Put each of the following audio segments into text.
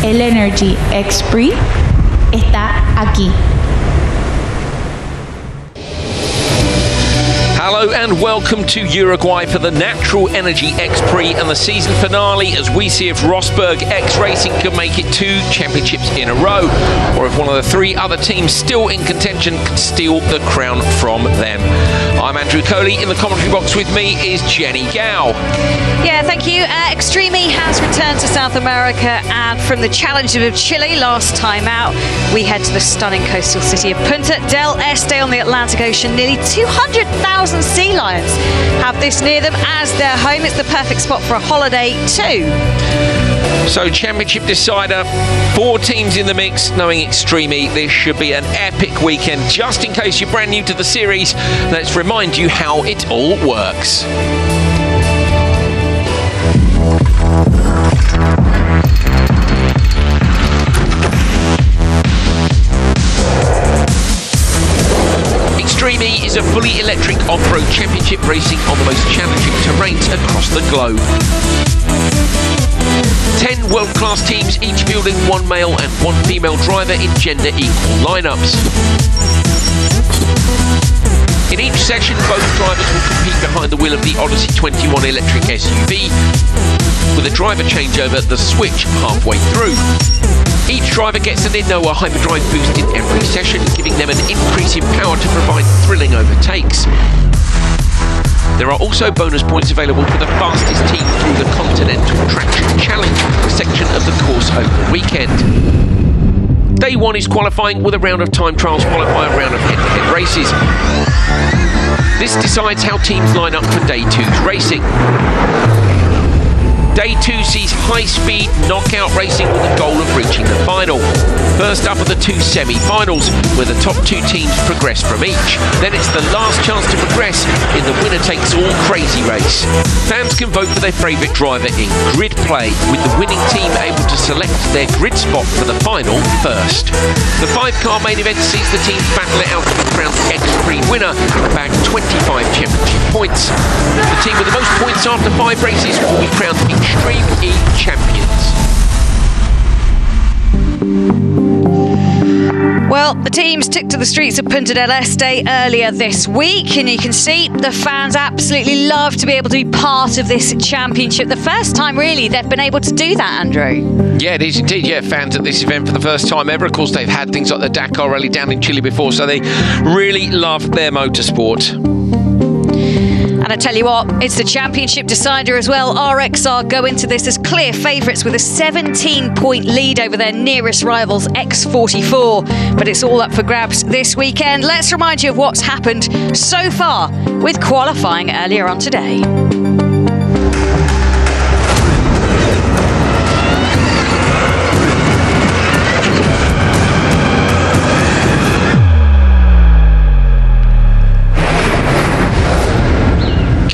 el Energy X Prix está aquí. Hello and welcome to Uruguay for the Natural Energy X Prix and the season finale, as we see if Rosberg X Racing can make it 2 championships in a row, or if one of the 3 other teams still in contention can steal the crown from them. I'm Andrew Coley. In the commentary box with me is Jenny Gao. Yeah, thank you. Extreme has returned to South America, and from the challenges of Chile last time out, we head to the stunning coastal city of Punta Del Este on the Atlantic Ocean. Nearly 200,000 sea lions have this near them as their home. It's the perfect spot for a holiday too. So, championship decider, 4 teams in the mix. Knowing Extreme, this should be an epic weekend. Just in case you're brand new to the series, let's remind you how it all works. Extreme is a fully electric off-road championship racing on the most challenging terrains across the globe. 10 world-class teams, each fielding 1 male and 1 female driver in gender-equal lineups. In each session, both drivers will compete behind the wheel of the Odyssey 21 electric SUV, with a driver changeover, the switch, halfway through. Each driver gets an Innova hyperdrive boost in every session, giving them an increase in power to provide thrilling overtakes. There are also bonus points available for the fastest team through the Continental Traction Challenge section of the course over the weekend. Day 1 is qualifying, with a round of time trials followed by a round of head-to-head races. This decides how teams line up for Day 2's racing. Day 2 sees high-speed knockout racing with the goal of reaching the final. First up are the 2 semi-finals, where the top 2 teams progress from each. Then it's the last chance to progress in the winner-takes-all crazy race. Fans can vote for their favourite driver in grid play, with the winning team able to select their grid spot for the final first. The 5-car main event sees the teams battle it out to be crowned X3 winner and bag 25 championship points. The team with the most points after 5 races will be crowned Extreme E champions. Well, the teams took to the streets of Punta del Este earlier this week, and you can see the fans absolutely love to be able to be part of this championship. The first time, really, they've been able to do that, Andrew. Yeah, it is indeed. Yeah, fans at this event for the first time ever. Of course, they've had things like the Dakar Rally down in Chile before, so they really love their motorsport. And I tell you what, it's the championship decider as well. RXR go into this as clear favourites with a 17-point lead over their nearest rivals, X44. But it's all up for grabs this weekend. Let's remind you of what's happened so far with qualifying earlier on today.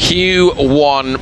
Q1.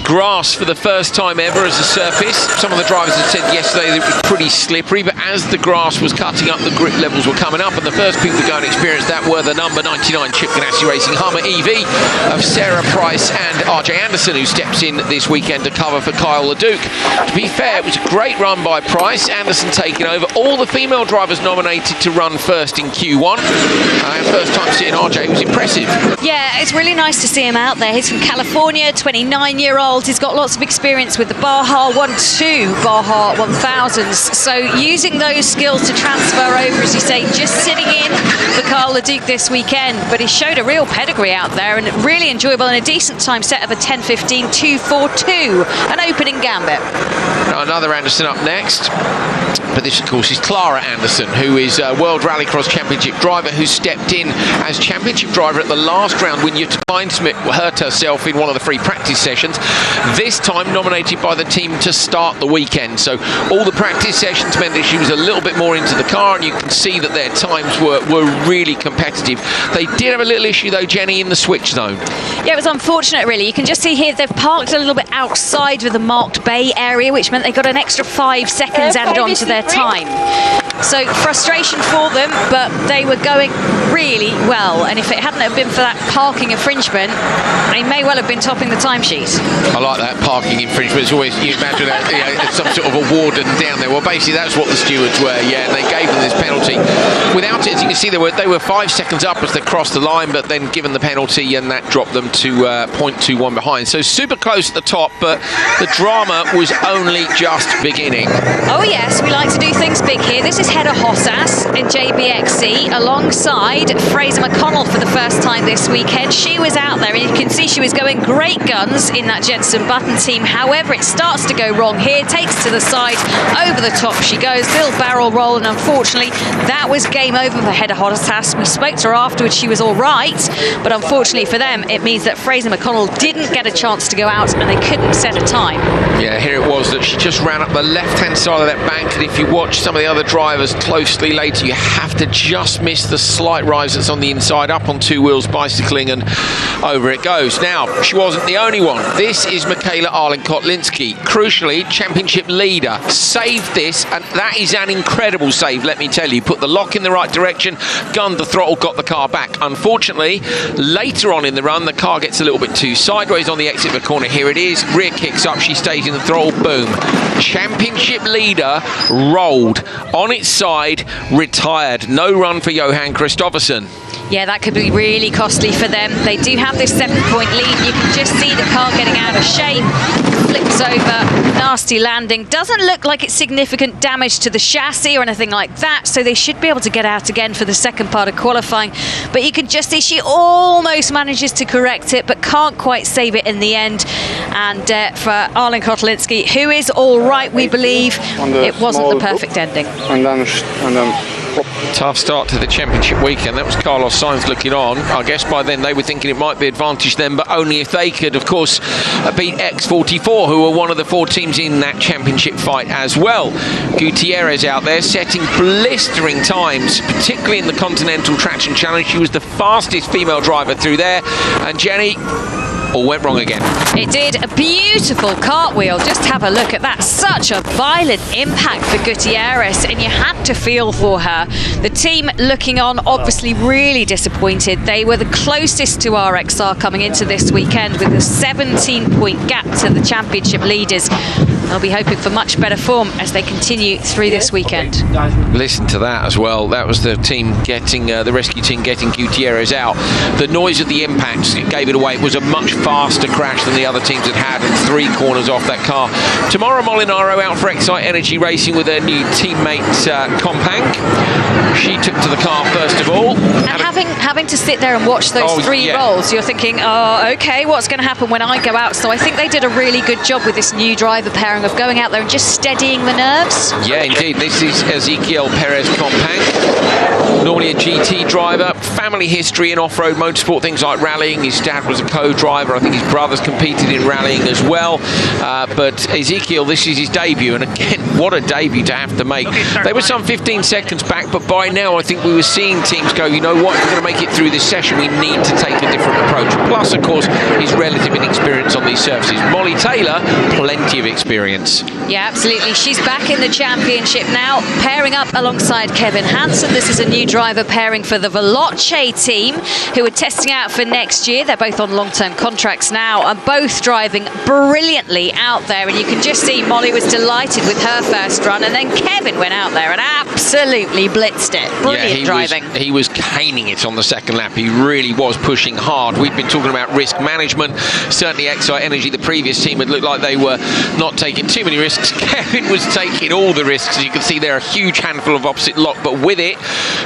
Grass for the first time ever as a surface. Some of the drivers had said yesterday that it was pretty slippery, but as the grass was cutting up, the grip levels were coming up, and the first people to go and experience that were the number 99 Chip Ganassi Racing Hummer EV of Sarah Price and RJ Anderson, who steps in this weekend to cover for Kyle LeDuc. To be fair, it was a great run by Price. Anderson taking over. All the female drivers nominated to run first in Q1. And first time seeing RJ was impressive. Yeah, it's really nice to see him out there. He's from California, 29-year-old. He's got lots of experience with the Baja 1-2, Baja 1000s. So using those skills to transfer over, as you say, just sitting in for Kyle LeDuc this weekend. But he showed a real pedigree out there, and really enjoyable, and a decent time set of a 10:15.242, an opening gambit. Now another Anderson up next. But this, of course, is Clara Anderson, who is a World Rallycross Championship driver who stepped in as championship driver at the last round when Jutta Kleinsmith hurt herself in one of the free practice sessions. This time nominated by the team to start the weekend. So all the practice sessions meant that she was a little bit more into the car, and you can see that their times were really competitive. They did have a little issue, though, Jenny, in the switch zone. Yeah, it was unfortunate, really. You can just see here they've parked a little bit outside of the marked bay area, which meant they got an extra 5 seconds added on to their time. So frustration for them, but they were going really well, and if it hadn't have been for that parking infringement, they may well have been topping the timesheet. I like that parking infringement. It's always, you imagine some sort of a warden down there. Well, basically, that's what the stewards were, yeah, and they gave them this penalty. Without it, as you can see, they were 5 seconds up as they crossed the line, but then given the penalty, and that dropped them to 0.21 behind. So super close at the top, but the drama was only just beginning. Oh, yes, we like to do things big here. This is Hedda Hossas in JBXC alongside Fraser McConnell for the first time this weekend. She was out there, and you can see she was going great guns in that Jenson Button team. However, it starts to go wrong here, takes to the side, over the top she goes, little barrel roll, and unfortunately that was game over for Hedda Hossas. We spoke to her afterwards, she was all right, but unfortunately for them it means that Fraser McConnell didn't get a chance to go out and they couldn't set a time. Yeah, here it was that she just ran up the left-hand side of that bank, and if you watch some of the other drivers closely later, you have to just miss the slight rise that's on the inside, up on two wheels bicycling, and over it goes. Now, she wasn't the only one. This is Michaela Arlen-Kotlinski, crucially championship leader, saved this, and that is an incredible save, let me tell you. Put the lock in the right direction, gunned the throttle, got the car back. Unfortunately, later on in the run, the car gets a little bit too sideways on the exit of the corner. Here it is, rear kicks up, she stays in the throttle, boom. Championship leader rolled on its side, retired. No run for Johan Kristoffersen. Yeah, that could be really costly for them. They do have this 7-point lead. You can just see the car getting out of shape. Flips over, nasty landing. Doesn't look like it's significant damage to the chassis or anything like that, so they should be able to get out again for the second part of qualifying. But you can just see she almost manages to correct it, but can't quite save it in the end. And for Arlen Kotlinski, who is all right, we believe, it wasn't the perfect ending. Tough start to the championship weekend. That was Carlos Sainz looking on. I guess by then they were thinking it might be advantage them, but only if they could, of course, beat X44, who were one of the 4 teams in that championship fight as well. Gutierrez out there setting blistering times, particularly in the Continental Traction Challenge. She was the fastest female driver through there. And Jenny, all went wrong again. It did. A beautiful cartwheel. Just have a look at that. Such a violent impact for Gutierrez, and you had to feel for her. The team looking on, obviously really disappointed. They were the closest to RXR coming into this weekend with a 17-point gap to the championship leaders. They'll be hoping for much better form as they continue through this weekend. Listen to that as well. That was the team getting, the rescue team getting Gutierrez out. The noise of the impacts gave it away. It was a much faster crash than the other teams had and 3 corners off that car. Tamara Molinaro out for Excite Energy Racing with her new teammate Compang. She took to the car first of all. And having to sit there and watch those 3 rolls, you're thinking, oh, okay, what's going to happen when I go out? So I think they did a really good job with this new driver pairing of going out there and just steadying the nerves. Yeah, indeed. This is Ezequiel Perez Compang. Normally a GT driver, family history in off-road motorsport, things like rallying. His dad was a co-driver. I think his brothers competed in rallying as well. But Ezequiel, this is his debut, and again, what a debut to have to make. They were some 15 seconds back, but by now I think we were seeing teams go, you know what, if we're going to make it through this session, we need to take a different approach. Plus, of course, his relative inexperience on these surfaces. Molly Taylor, plenty of experience. Yeah, absolutely. She's back in the championship now, pairing up alongside Kevin Hansen. This is a new driver pairing for the Veloce team, who are testing out for next year. They're both on long-term contracts now, and both driving brilliantly out there. And you can just see Molly was delighted with her first run, and then Kevin went out there and absolutely blitzed it. Brilliant driving. He was caning it on the second lap. He really was pushing hard. We've been talking about risk management. Certainly Excite Energy, the previous team, had looked like they were not taking too many risks. Kevin was taking all the risks. As you can see there, a huge handful of opposite lock, but with it,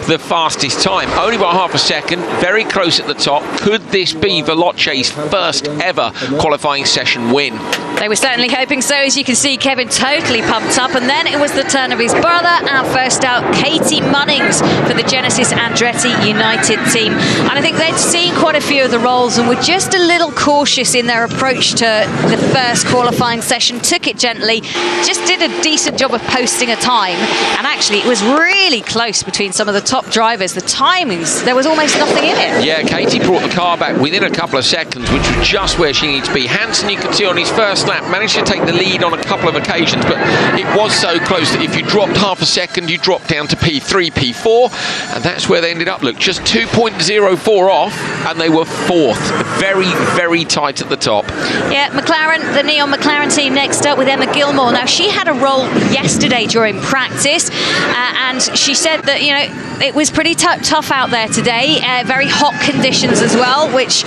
the fastest time. Only by half a second, very close at the top. Could this be Veloce's first ever qualifying session win? They were certainly hoping so. As you can see, Kevin totally pumped up, and then it was the turn of his brother, and first out, Katie Munnings for the Genesis Andretti United team. And I think they'd seen quite a few of the rolls and were just a little cautious in their approach to the first qualifying session, took it gently, just did a decent job of posting a time, and actually it was really close between some of the top drivers. The timings, there was almost nothing in it. Yeah, Katie brought the car back within a couple of seconds, which was just where she needs to be. Hansen, you can see on his first lap, managed to take the lead on a couple of occasions, but it was so close that if you dropped half a second, you dropped down to P3, P4, and that's where they ended up. Look, just 2.04 off, and they were fourth. Very, very tight at the top. Yeah, McLaren, the Neon McLaren team next up with Emma Gilmore. Now, she had a roll yesterday during practice, and she said that, you know, it was pretty tough out there today. Very hot conditions as well, which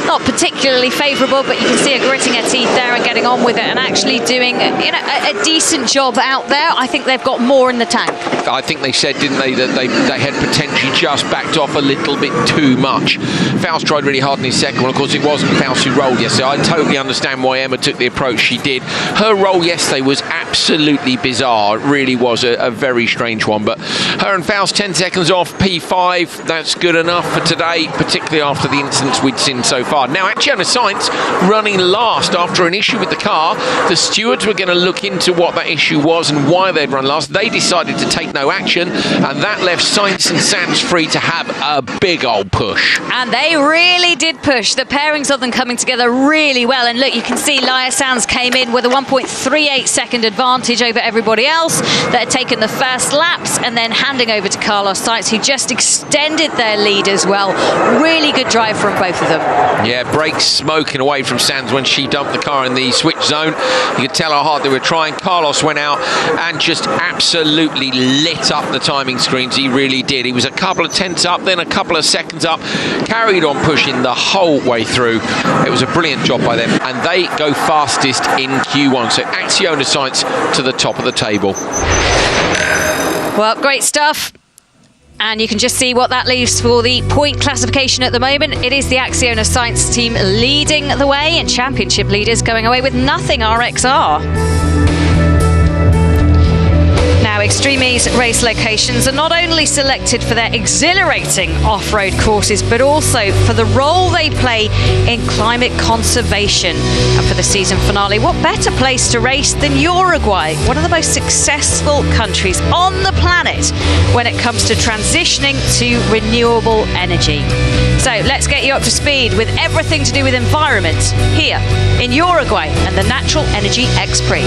not particularly favourable, but you can see her gritting her teeth there and getting on with it and actually doing, you know, a decent job out there. I think they've got more in the tank. I think they said, didn't they, that they had potentially just backed off a little bit too much. Faust tried really hard in his second one. Of course, it wasn't Faust who rolled yesterday. I totally understand why Emma took the approach she did. Her roll yesterday was absolutely bizarre. It really was a very strange one. But her and Faust 10 seconds off P5. That's good enough for today, particularly after the incidents we'd seen so far. Now, Acciona Sainz running last after an issue with the car. The stewards were going to look into what that issue was and why they'd run last. They decided to take no action, and that left Sainz and Sands free to have a big old push. And they really did push. The pairings of them coming together really well. And look, you can see Laia Sands came in with a 1.38 second advantage over everybody else that had taken the first laps, and then handing over to Carlos Sainz, who just extended their lead as well. Really good drive from both of them. Yeah, brakes smoking away from Sands when she dumped the car in the switch zone. You could tell how hard they were trying. Carlos went out and just absolutely lit up the timing screens. He really did. He was a couple of tenths up, then a couple of seconds up, carried on pushing the whole way through. It was a brilliant job by them, and they go fastest in Q1. So Acciona Sainz to the top of the table. Well, great stuff. And you can just see what that leaves for the point classification at the moment. It is the Acciona Sainz team leading the way, and championship leaders going away with nothing, RXR. Now, Extreme's race locations are not only selected for their exhilarating off-road courses, but also for the role they play in climate conservation. And for the season finale, what better place to race than Uruguay, one of the most successful countries on the planet when it comes to transitioning to renewable energy. So let's get you up to speed with everything to do with environment here in Uruguay and the Natural Energy X Prix.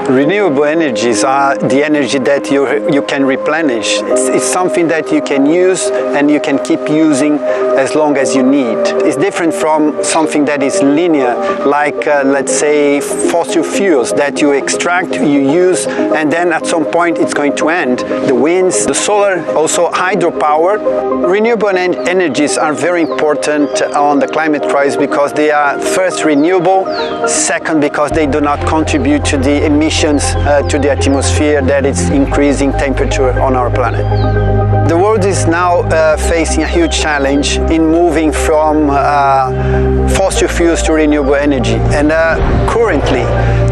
Renewable energies are the energy that you can replenish. It's something that you can use and you can keep using as long as you need. It's different from something that is linear, like let's say fossil fuels that you extract, you use, and then at some point it's going to end. The winds, the solar, also hydropower. Renewable energies are very important on the climate crisis because they are first renewable, second because they do not contribute to the emissions to the atmosphere that is increasing temperature on our planet. The world is now facing a huge challenge in moving from fossil fuels to renewable energy, and currently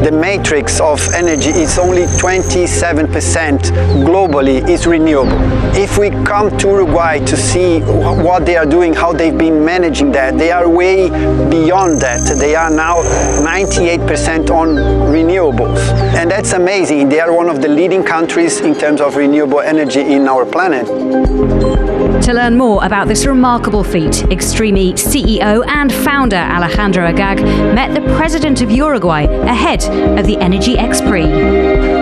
the matrix of energy is only 27% globally is renewable. If we come to Uruguay to see what they are doing, how they've been managing that, they are way beyond that. They are now 98% on renewables, and that's amazing. They are one of the leading countries in terms of renewable energy in our planet. To learn more about this remarkable feat, Extreme CEO and founder Alejandro Agag met the president of Uruguay ahead of the Energy X Prix.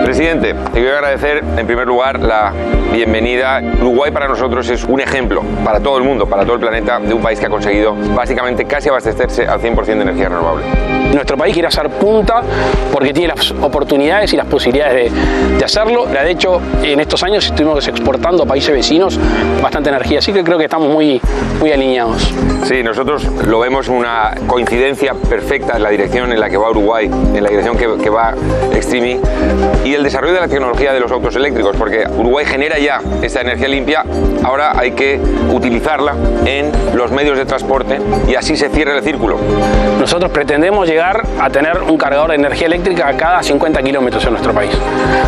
Presidente, te quiero agradecer en primer lugar la bienvenida. Uruguay para nosotros es un ejemplo para todo el mundo, para todo el planeta, de un país que ha conseguido básicamente casi abastecerse al 100% de energía renovable. Nuestro país quiere hacer punta porque tiene las oportunidades y las posibilidades de hacerlo. De hecho, en estos años estuvimos exportando a países vecinos bastante energía, así que creo que estamos muy alineados. Sí, nosotros lo vemos una coincidencia perfecta en la dirección en la que va Uruguay, en la dirección que va Extreme, y el desarrollo de la tecnología de los autos eléctricos, porque Uruguay genera ya esta energía limpia, ahora hay que utilizarla en los medios de transporte y así se cierra el círculo. Nosotros pretendemos llegar a tener un cargador de energía eléctrica a cada 50 kilómetros en nuestro país.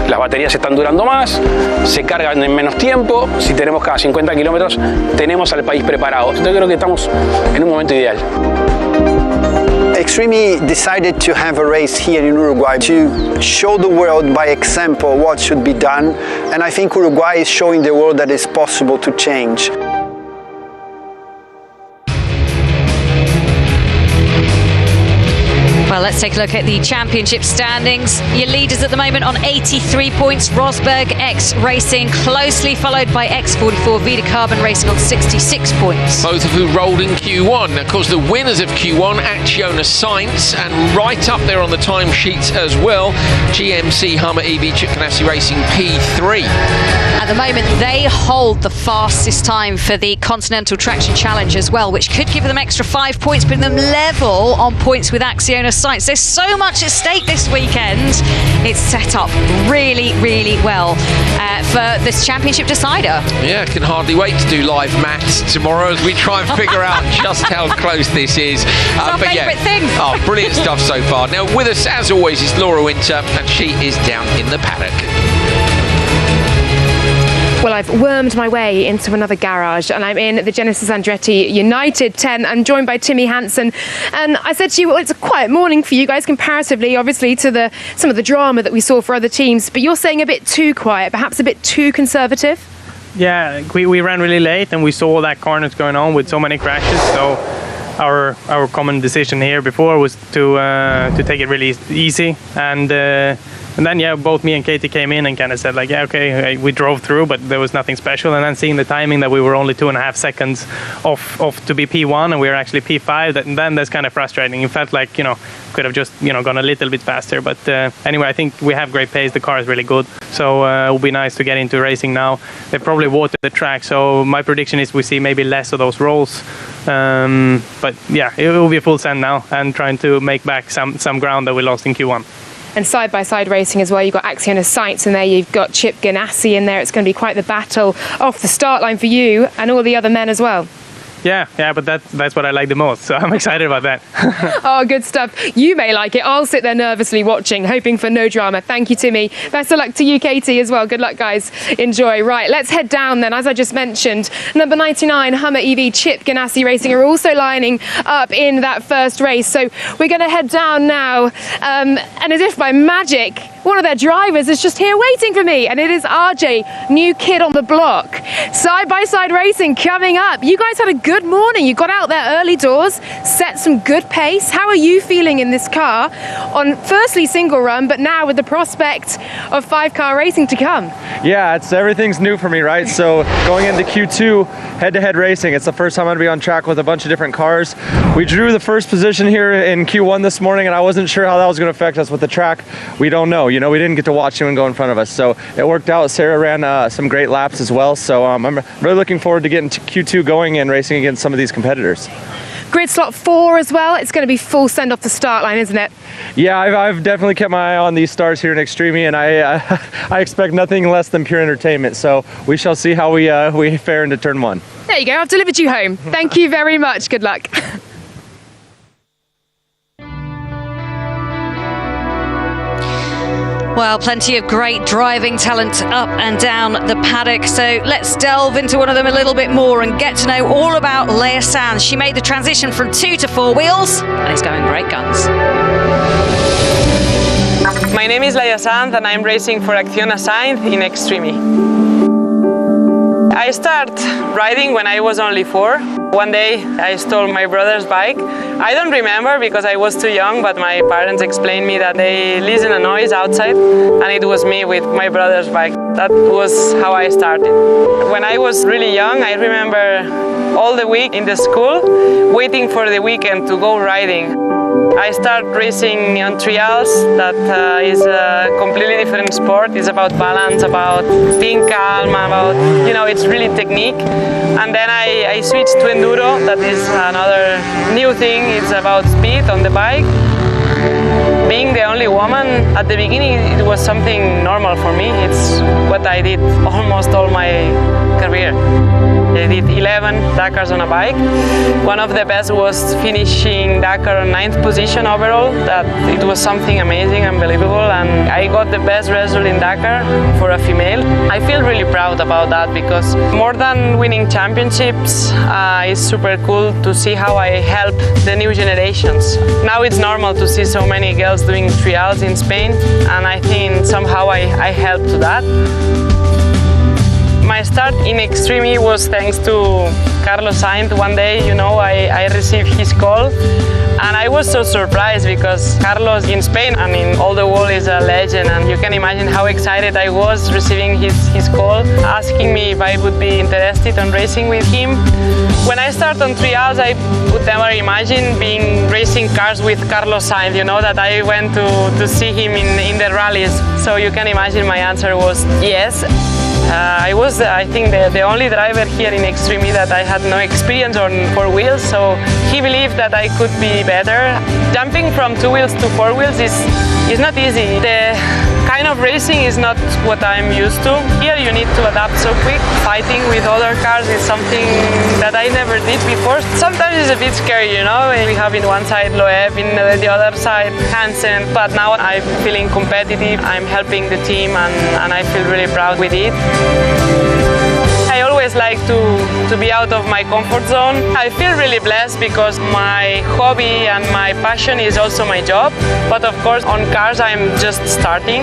Las baterías están durando más, se cargan en menos tiempo. Si tenemos cada 50 kilómetros, tenemos al país preparado. Yo creo que estamos en un momento ideal. Extreme decided to have a race here in Uruguay to show the world by example what should be done, and I think Uruguay is showing the world that it's possible to change. let's take a look at the championship standings. Your leaders at the moment on 83 points. Rosberg, X Racing, closely followed by X44 Vida Carbon Racing on 66 points. Both of who rolled in Q1. Of course, the winners of Q1, Acciona Sainz, and right up there on the timesheets as well, GMC Hummer EV Chip Ganassi Racing P3. At the moment, they hold the fastest time for the Continental Traction Challenge as well, which could give them extra 5 points, putting them level on points with Acciona Sainz. There's so much at stake this weekend. It's set up really, really well for this championship decider. Yeah, can hardly wait to do live maths tomorrow as we try and figure out just how close this is. It's our favourite thing. Oh, brilliant stuff so far. Now, with us, as always, is Laura Winter, and she is down in the paddock. Well, I've wormed my way into another garage and I'm in the Genesis Andretti United 10. I'm joined by Timmy Hansen. And I said to you, well, it's a quiet morning for you guys comparatively, obviously, to some of the drama that we saw for other teams. But you're saying a bit too quiet, perhaps a bit too conservative? Yeah, we ran really late and we saw that carnage going on with so many crashes. So our common decision here before was to take it really easy. And then, yeah, both me and Katie came in and kind of said, like, yeah, okay, we drove through, but there was nothing special. And then seeing the timing that we were only 2.5 seconds off to be P1 and we were actually P5, and then that's kind of frustrating. It felt like, could have just, gone a little bit faster. But anyway, I think we have great pace. The car is really good. So it will be nice to get into racing now. They probably watered the track. So my prediction is we see maybe less of those rolls. But yeah, it will be a full send now and trying to make back some ground that we lost in Q1. And side-by-side racing as well, you've got Acciona Sainz in there, you've got Chip Ganassi in there. It's going to be quite the battle off the start line for you and all the other men as well. Yeah, but that's what I like the most, so I'm excited about that. Oh, good stuff. You may like it. I'll sit there nervously watching, hoping for no drama. Thank you, Timmy. Best of luck to you, Katie, as well. Good luck, guys. Enjoy. Right, let's head down then. As I just mentioned, number 99, Hummer EV Chip Ganassi Racing are also lining up in that first race. So we're going to head down now, and as if by magic, one of their drivers is just here waiting for me, and it is RJ, new kid on the block. Side-by-side racing coming up. You guys had a good morning. You got out there early doors, set some good pace. How are you feeling in this car on firstly single run, but now with the prospect of 5-car racing to come? Yeah, everything's new for me, right? So going into Q2 head-to-head racing, it's the first time I'm going to be on track with a bunch of different cars. We drew the first position here in Q1 this morning, and I wasn't sure how that was going to affect us with the track. We don't know. We didn't get to watch anyone go in front of us, so it worked out. Sarah ran some great laps as well, so I'm really looking forward to getting to Q2 going and racing against some of these competitors. Grid slot 4 as well. It's going to be full send off the start line, isn't it? Yeah, I've definitely kept my eye on these stars here in Extreme, and I expect nothing less than pure entertainment. So we shall see how we fare into turn 1. There you go. I've delivered you home. Thank you very much. Good luck. Well, plenty of great driving talent up and down the paddock. So let's delve into one of them a little bit more and get to know all about Leia Sanz. She made the transition from 2 to 4 wheels and is going great guns. My name is Leia Sanz and I'm racing for Acciona Sainz in Extreme. I started riding when I was only 4. One day I stole my brother's bike. I don't remember because I was too young, but my parents explained me that they listened a noise outside and it was me with my brother's bike. That was how I started. When I was really young, I remember all the week in the school waiting for the weekend to go riding. I started racing on trials. That is a completely different sport. It's about balance, about being calm, about, it's really technique. And then I switched to enduro. That is another new thing. It's about speed on the bike. Being the only woman, at the beginning it was something normal for me. It's what I did almost all my career. I did 11 Dakars on a bike. One of the best was finishing Dakar on 9th position overall. That it was something amazing, unbelievable, and I got the best result in Dakar for a female. I feel really proud about that because more than winning championships, it's super cool to see how I help the new generations. Now it's normal to see so many girls doing trials in Spain, and I think somehow I helped to that. My start in Extreme was thanks to Carlos Sainz. One day, I received his call And I was so surprised because Carlos in Spain and in all the world is a legend, and you can imagine how excited I was receiving his call, asking me if I would be interested in racing with him. When I started on trials, I would never imagine being racing cars with Carlos Sainz, you know, that I went to see him in the rallies. So you can imagine my answer was yes. I was, I think, the only driver here in Extreme that I had no experience on 4 wheels, so he believed that I could be better. Jumping from 2 wheels to 4 wheels is not easy. The kind of racing is not what I'm used to. Here you need to adapt so quick. Fighting with other cars is something that I never did before. Sometimes it's a bit scary, you know. We have in one side Loeb, in the other side Hansen, but now I'm feeling competitive. I'm helping the team and I feel really proud with it. I always like to be out of my comfort zone. I feel really blessed because my hobby and my passion is also my job. But of course, on cars, I'm just starting.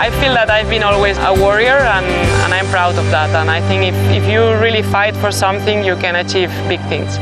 I feel that I've been always a warrior and I'm proud of that. And I think if you really fight for something, you can achieve big things.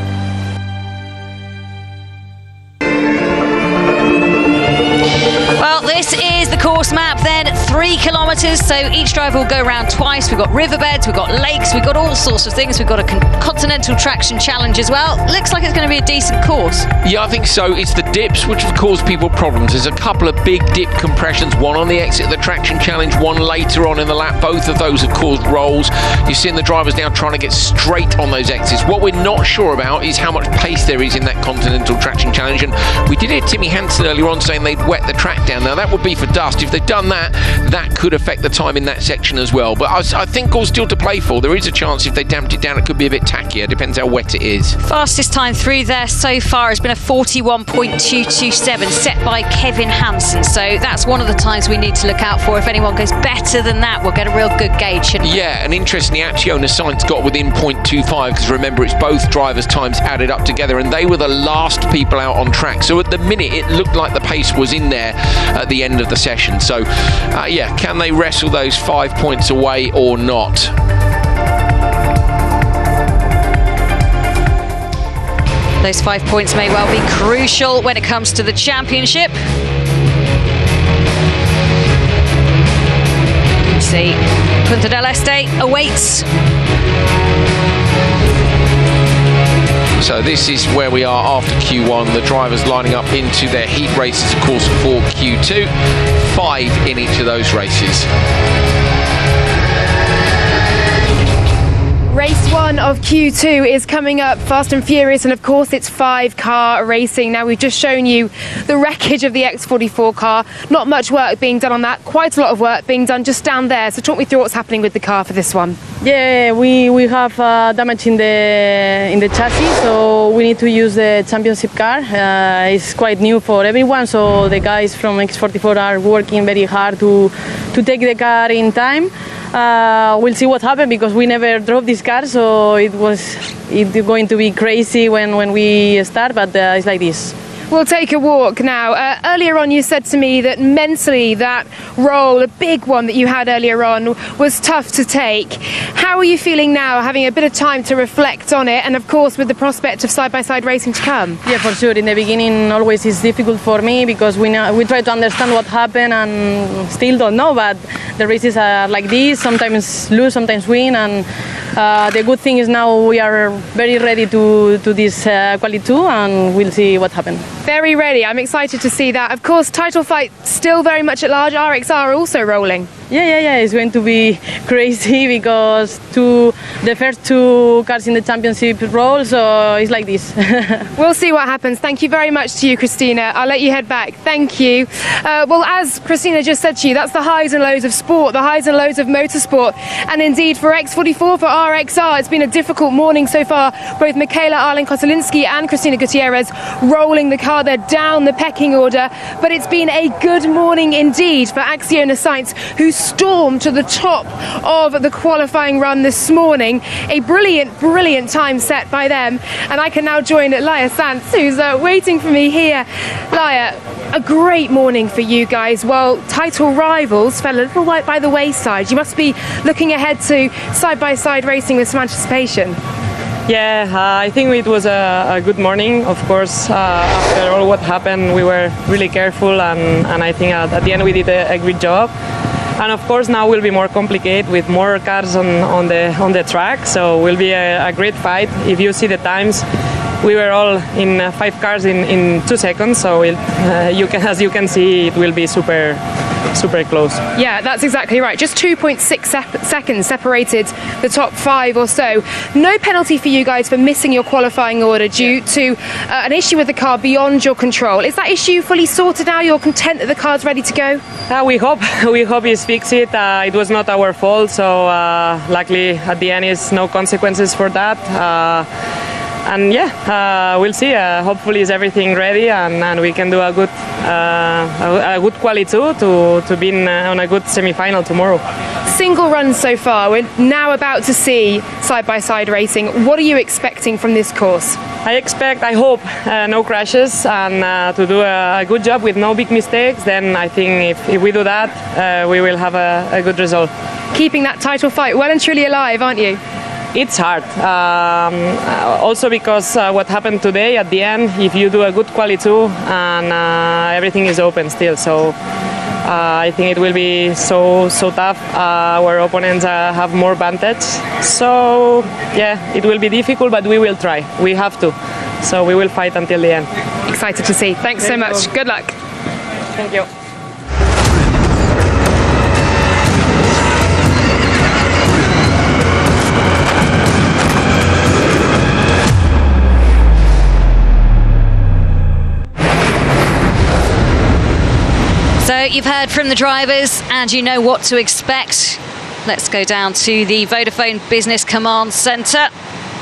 Well, this is the course map then, 3 kilometres, so each driver will go around twice. We've got riverbeds, we've got lakes, we've got all sorts of things. We've got a continental traction challenge as well. Looks like it's going to be a decent course. Yeah, I think so. It's the dips which have caused people problems. There's a couple of big dip compressions, one on the exit of the traction challenge, one later on in the lap. Both of those have caused rolls. You're seeing the drivers now trying to get straight on those exits. What we're not sure about is how much pace there is in that continental traction challenge, and we did hear Timmy Hansen earlier on saying they'd wet the track down. Now that would be for dust. If they've done that, that could affect the time in that section as well. But I think all's still to play for. There is a chance if they damped it down, it could be a bit tackier. Depends how wet it is. Fastest time through there so far has been a 41.227 set by Kevin Hansen. So that's one of the times we need to look out for. If anyone goes better than that, we'll get a real good gauge, shouldn't we? Yeah, and interestingly, Acciona Sainz got within 0.25 because remember, it's both drivers' times added up together, and they were the last people out on track. So at the minute, it looked like the pace was in there at the end of the session. So yeah, can they wrestle those 5 points away or not? Those 5 points may well be crucial when it comes to the championship. Let's see, Punta Del Este awaits. So this is where we are after Q1. The drivers lining up into their heat races, of course, for Q2. 5 in each of those races. Race 1 of Q2 is coming up fast and furious, and of course it's 5-car racing. Now we've just shown you the wreckage of the X44 car. Not much work being done on that, quite a lot of work being done just down there. So talk me through what's happening with the car for this one. Yeah, we have damage in the chassis, so we need to use the championship car. It's quite new for everyone, so the guys from X44 are working very hard to take the car in time. We'll see what happens because we never drove this car, so it's going to be crazy when we start, but it's like this. We'll take a walk now. Earlier on you said to me that mentally that role, a big one that you had earlier on, was tough to take. How are you feeling now, having a bit of time to reflect on it, and of course with the prospect of side-by-side racing to come? Yeah, for sure. In the beginning always it's difficult for me because we try to understand what happened and still don't know, but the races are like this, sometimes lose, sometimes win, and the good thing is now we are very ready to this quali 2, and we'll see what happens. Very ready. I'm excited to see that. Of course, title fight still very much at large. RXR also rolling. Yeah. It's going to be crazy because the first 2 cars in the championship roll, so it's like this. We'll see what happens. Thank you very much to you, Christina. I'll let you head back. Thank you. Well, as Christina just said to you, that's the highs and lows of sport, the highs and lows of motorsport. And indeed, for X44, for RXR, it's been a difficult morning so far. Both Michaela Arlen-Kotelinski and Christina Gutierrez rolling the car. They're down the pecking order. But it's been a good morning indeed for Acciona Sainz, who stormed to the top of the qualifying run this morning. A brilliant time set by them. And I can now join Laia Sanz, who's waiting for me here. Laia, a great morning for you guys. Well, title rivals fell a little by the wayside. You must be looking ahead to side-by-side racing with some anticipation. Yeah, I think it was a good morning. Of course, after all what happened, we were really careful, and I think at the end we did a great job. And of course now will be more complicated with more cars on the track, so will be a great fight. If you see the times, we were all in 5 cars in 2 seconds, so as you can see, it will be super close. Yeah, that's exactly right. Just 2.6 seconds separated the top 5 or so. No penalty for you guys for missing your qualifying order due to an issue with the car beyond your control. Is that issue fully sorted now? You're content that the car's ready to go? We hope he's fixed it. It was not our fault, so luckily at the end is no consequences for that. And yeah, we'll see. Hopefully, is everything ready, and we can do a good quali too to be on a good semi-final tomorrow. Single runs so far. We're now about to see side-by-side racing. What are you expecting from this course? I hope no crashes and to do a good job with no big mistakes. Then I think if we do that, we will have a good result. Keeping that title fight well and truly alive, aren't you? It's hard. Also because what happened today at the end, if you do a good quali too, and everything is open still. So I think it will be so tough. Our opponents have more advantage. So yeah, it will be difficult, but we will try. We have to. So we will fight until the end. Excited to see. Thanks so much. Good luck. Thank you. So you've heard from the drivers and you know what to expect. Let's go down to the Vodafone Business Command Centre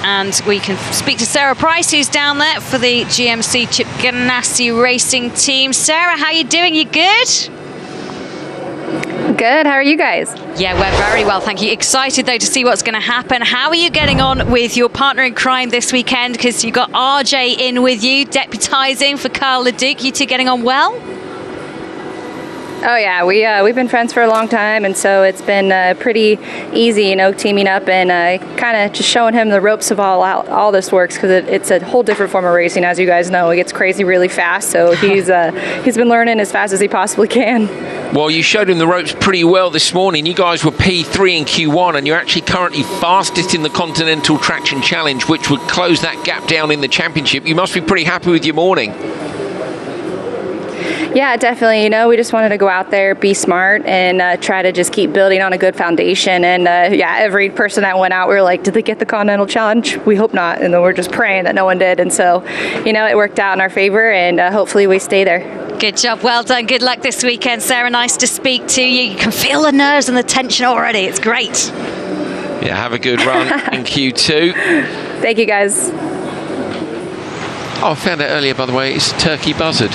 and we can speak to Sarah Price, who's down there for the GMC Chip Ganassi Racing team. Sarah, how are you doing? You good? Good. How are you guys? Yeah, we're very well, thank you. Excited, though, to see what's going to happen. How are you getting on with your partner in crime this weekend? Because you've got RJ in with you, deputising for Carl Leduc. You two getting on well? Oh yeah, we've been friends for a long time, and so it's been pretty easy, teaming up and kind of just showing him the ropes of all this works, because it's a whole different form of racing, as you guys know. It gets crazy really fast, so he's been learning as fast as he possibly can. Well, you showed him the ropes pretty well this morning. You guys were P3 in Q1, and you're actually currently fastest in the Continental Traction Challenge, which would close that gap down in the championship. You must be pretty happy with your morning. Yeah, definitely. We just wanted to go out there, be smart, and try to just keep building on a good foundation. And yeah, every person that went out, we were like, did they get the Continental Challenge? We hope not. And then we're just praying that no one did. And so, it worked out in our favor, and hopefully we stay there. Good job. Well done. Good luck this weekend, Sarah. Nice to speak to you. You can feel the nerves and the tension already. It's great. Yeah, have a good run in Q2. Thank you, guys. Oh, I found out earlier, by the way, it's Turkey Buzzard.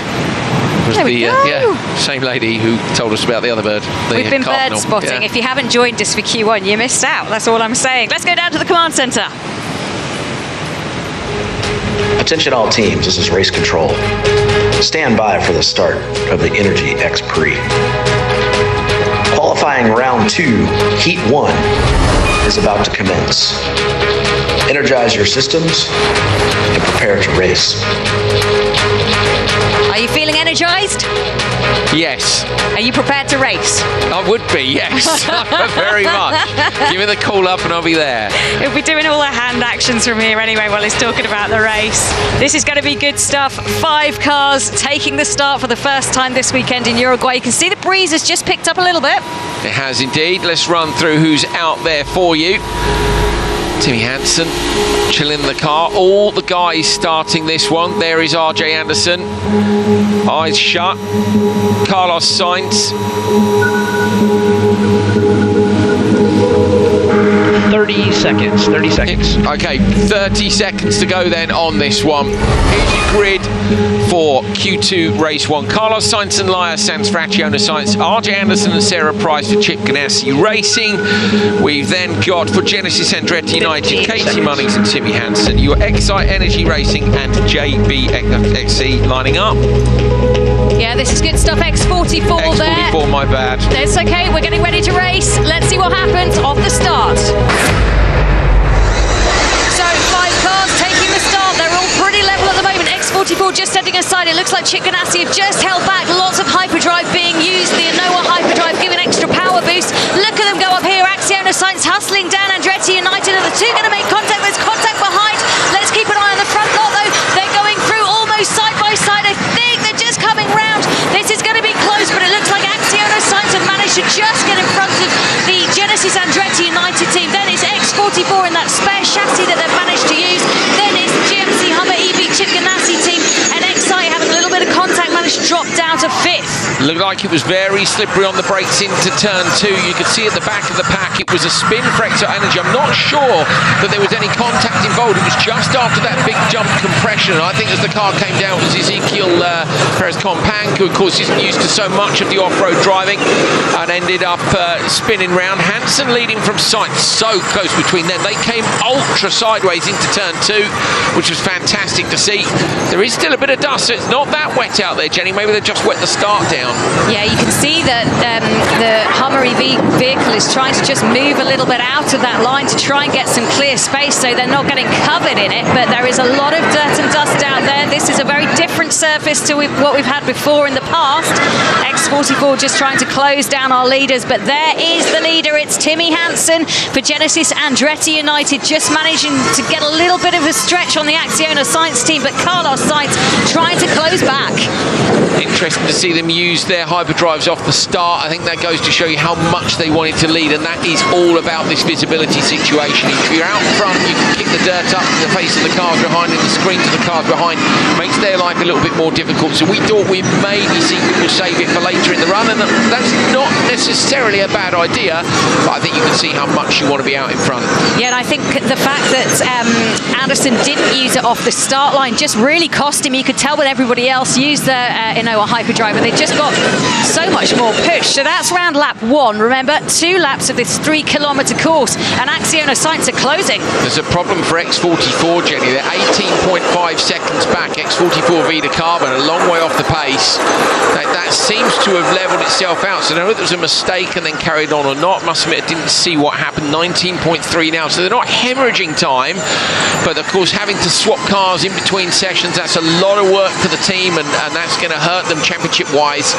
Was there we go. Same lady who told us about the other bird. We've been bird spotting. Yeah. If you haven't joined us for Q1, you missed out. That's all I'm saying. Let's go down to the command centre. Attention all teams, this is race control. Stand by for the start of the Energy X Prix. Qualifying round 2, heat 1, is about to commence. Energize your systems and prepare to race. Are you feeling energized? Yes. Are you prepared to race? I would be, yes. Very much. Give me the call up and I'll be there. He'll be doing all the hand actions from here anyway while he's talking about the race. This is going to be good stuff. 5 cars taking the start for the first time this weekend in Uruguay. You can see the breeze has just picked up a little bit. It has indeed. Let's run through who's out there for you. Timmy Hansen chilling the car. All the guys starting this one. There is RJ Anderson. Eyes shut. Carlos Sainz. 30 seconds. Okay, 30 seconds to go then on this one. Here's your grid for Q2 race 1. Carlos Sainz and Laia Sanz for Acciona Science, RJ Anderson and Sarah Price for Chip Ganassi Racing. We've then got for Genesis Andretti United, Katie Munnings and Timmy Hansen. Your Excite Energy Racing and JBXC lining up. Yeah, this is good stuff. X44 there. X44, my bad. It's okay, we're getting ready to race. Let's see what happens off the start. So 5 cars X44 just heading aside. It looks like Chip Ganassi have just held back. Lots of hyperdrive being used. The Anoa hyperdrive giving extra power boost. Look at them go up here. Acciona Sainz hustling down Andretti United. Are the two going to make contact? There's contact behind. Let's keep an eye on the front lot though. They're going through almost side by side. I think they're just coming round. This is going to be close, but it looks like Acciona Sainz have managed to just get in front of the Genesis Andretti United team. Then it's X44 in that spare chassis that they've managed to use. Then it's the GMC Hummer EV Chip Ganassi team, and XI having a little bit of contact, managed to drop down to 5th. Looked like it was very slippery on the brakes into turn 2. You could see at the back of the pack it was a spin for XI Energy. I'm not sure that there was any contact involved. It was just after that big jump compression. I think as the car came down it was Ezekiel Perez-Compang, who of course isn't used to so much of the off-road driving, and ended up spinning round. Hansen leading from sight, so close between them. They came ultra sideways into turn 2, which was fantastic to see. There is still a bit of dust, so it's not that wet out there, Jenny. Maybe they've just wet the start down. Yeah, you can see that the Hummer EV vehicle is trying to just move a little bit out of that line to try and get some clear space, so they're not getting covered in it, but there is a lot of dirt and dust out there. This is a very different surface to what we've had before in the past. X44 just trying to close down our leaders, but there is the leader. It's Timmy Hansen for Genesis Andretti United, just managing to get a little bit of a stretch on the Acciona Sainz team, but Carlos Sainz trying to close back. Interesting to see them use their hyperdrives off the start. I think that goes to show you how much they wanted to lead, and that is all about this visibility situation. If you're out front, you can kick the dirt up in the face of the cars behind, and the screen to the cars behind makes their life a little bit more difficult. So we thought we'd maybe see people save it for later in the run, and that's not necessarily a bad idea, but I think you can see how much you want to be out in front. Yeah, and I think the fact that Anderson didn't use it off the start line just really cost him. You could tell when everybody else used their Anoa hyperdrive, and they just got so much more push. So that's round lap 1. Remember, 2 laps of this 3-kilometre course, and Acciona Sainz are closing. There's a problem for X44, Jenny. They're 18.5 seconds back. X44 Vida Carbon, a long way off the pace. That seems to have levelled itself out. So I don't know if it was a mistake and then carried on or not. Must admit, I didn't see what happened. 19.3 now, so they're not hemorrhaging time, but of course having to swap cars in between sessions, that's a lot of work for the team, and that's going to hurt them championship wise.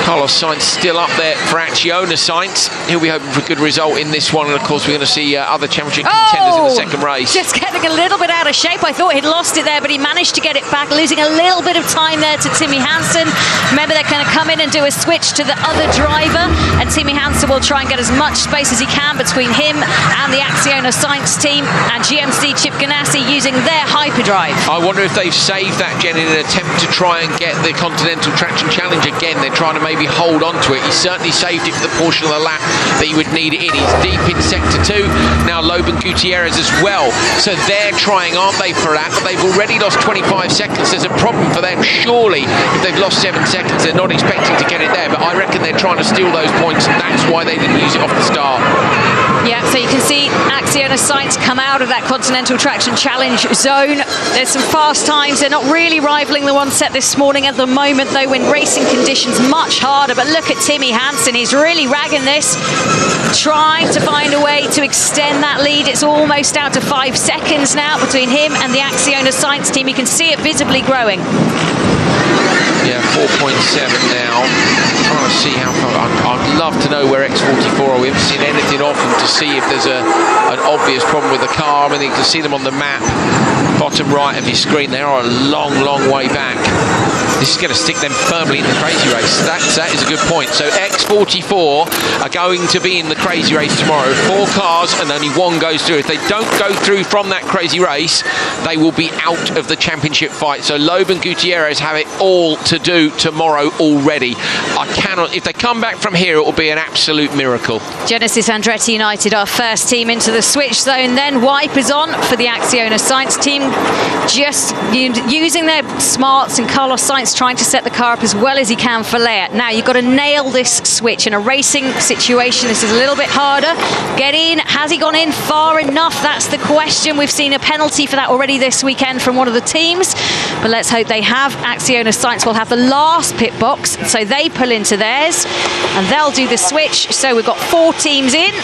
Carlos Sainz still up there for Acciona Sainz. He'll be hoping for a good result in this one, and of course we're going to see other championship contenders in the second race. Just getting a little bit out of shape. I thought he'd lost it there, but he managed to get it back, losing a little bit of time there to Timmy Hansen. Remember, they're going to come in and do a switch to the other driver, and Timmy Hansen will try and get as much space as he can between him and the Acciona Sainz team, and GMC Chip Ganassi using their hyperdrive. I wonder if they've saved that, Jen, in an attempt to try and get the Continental Traction Challenge again. They're trying to maybe hold on to it. He certainly saved it for the portion of the lap that he would need it in. He's deep in sector 2. Now Loban Gutierrez as well. So they're trying, aren't they, for that? But they've already lost 25 seconds. There's a problem for them. Surely, if they've lost 7 seconds, they're not expecting to get it there. But I reckon they're trying to steal those points, and that's why they didn't use it off the start. Yeah, so you can see Acciona Sainz come out of that Continental Traction Challenge zone. There's some fast times. They're not really rivaling the one set this morning at the moment, though, when racing conditions much harder. But look at Timmy Hansen. He's really ragging this, trying to find a way to extend that lead. It's almost down to 5 seconds now between him and the Acciona Sainz team. You can see it visibly growing. Yeah, 4.7 now. Trying to see how far. I'd love to know where X44 are. We haven't seen anything of them to see if there's an obvious problem with the car. I mean, you can see them on the map, bottom right of your screen. They are a long, long way back. This is going to stick them firmly in the crazy race. That is a good point. So X44 are going to be in the crazy race tomorrow. 4 cars and only 1 goes through. If they don't go through from that crazy race, they will be out of the championship fight. So Loban Gutierrez have it all to do tomorrow already. I cannot, if they come back from here, it will be an absolute miracle. Genesis Andretti United, our first team into the switch zone. Then wipers on for the Acciona Sainz team, just using their smarts, and Carlos Sainz trying to set the car up as well as he can for Leia. Now you've got to nail this switch in a racing situation. This is a little bit harder. Get in. Has he gone in far enough? That's the question. We've seen a penalty for that already this weekend from one of the teams, but let's hope they have. Acciona Sainz will have the last pit box, so they pull into theirs and they'll do the switch. So we've got 4 teams in.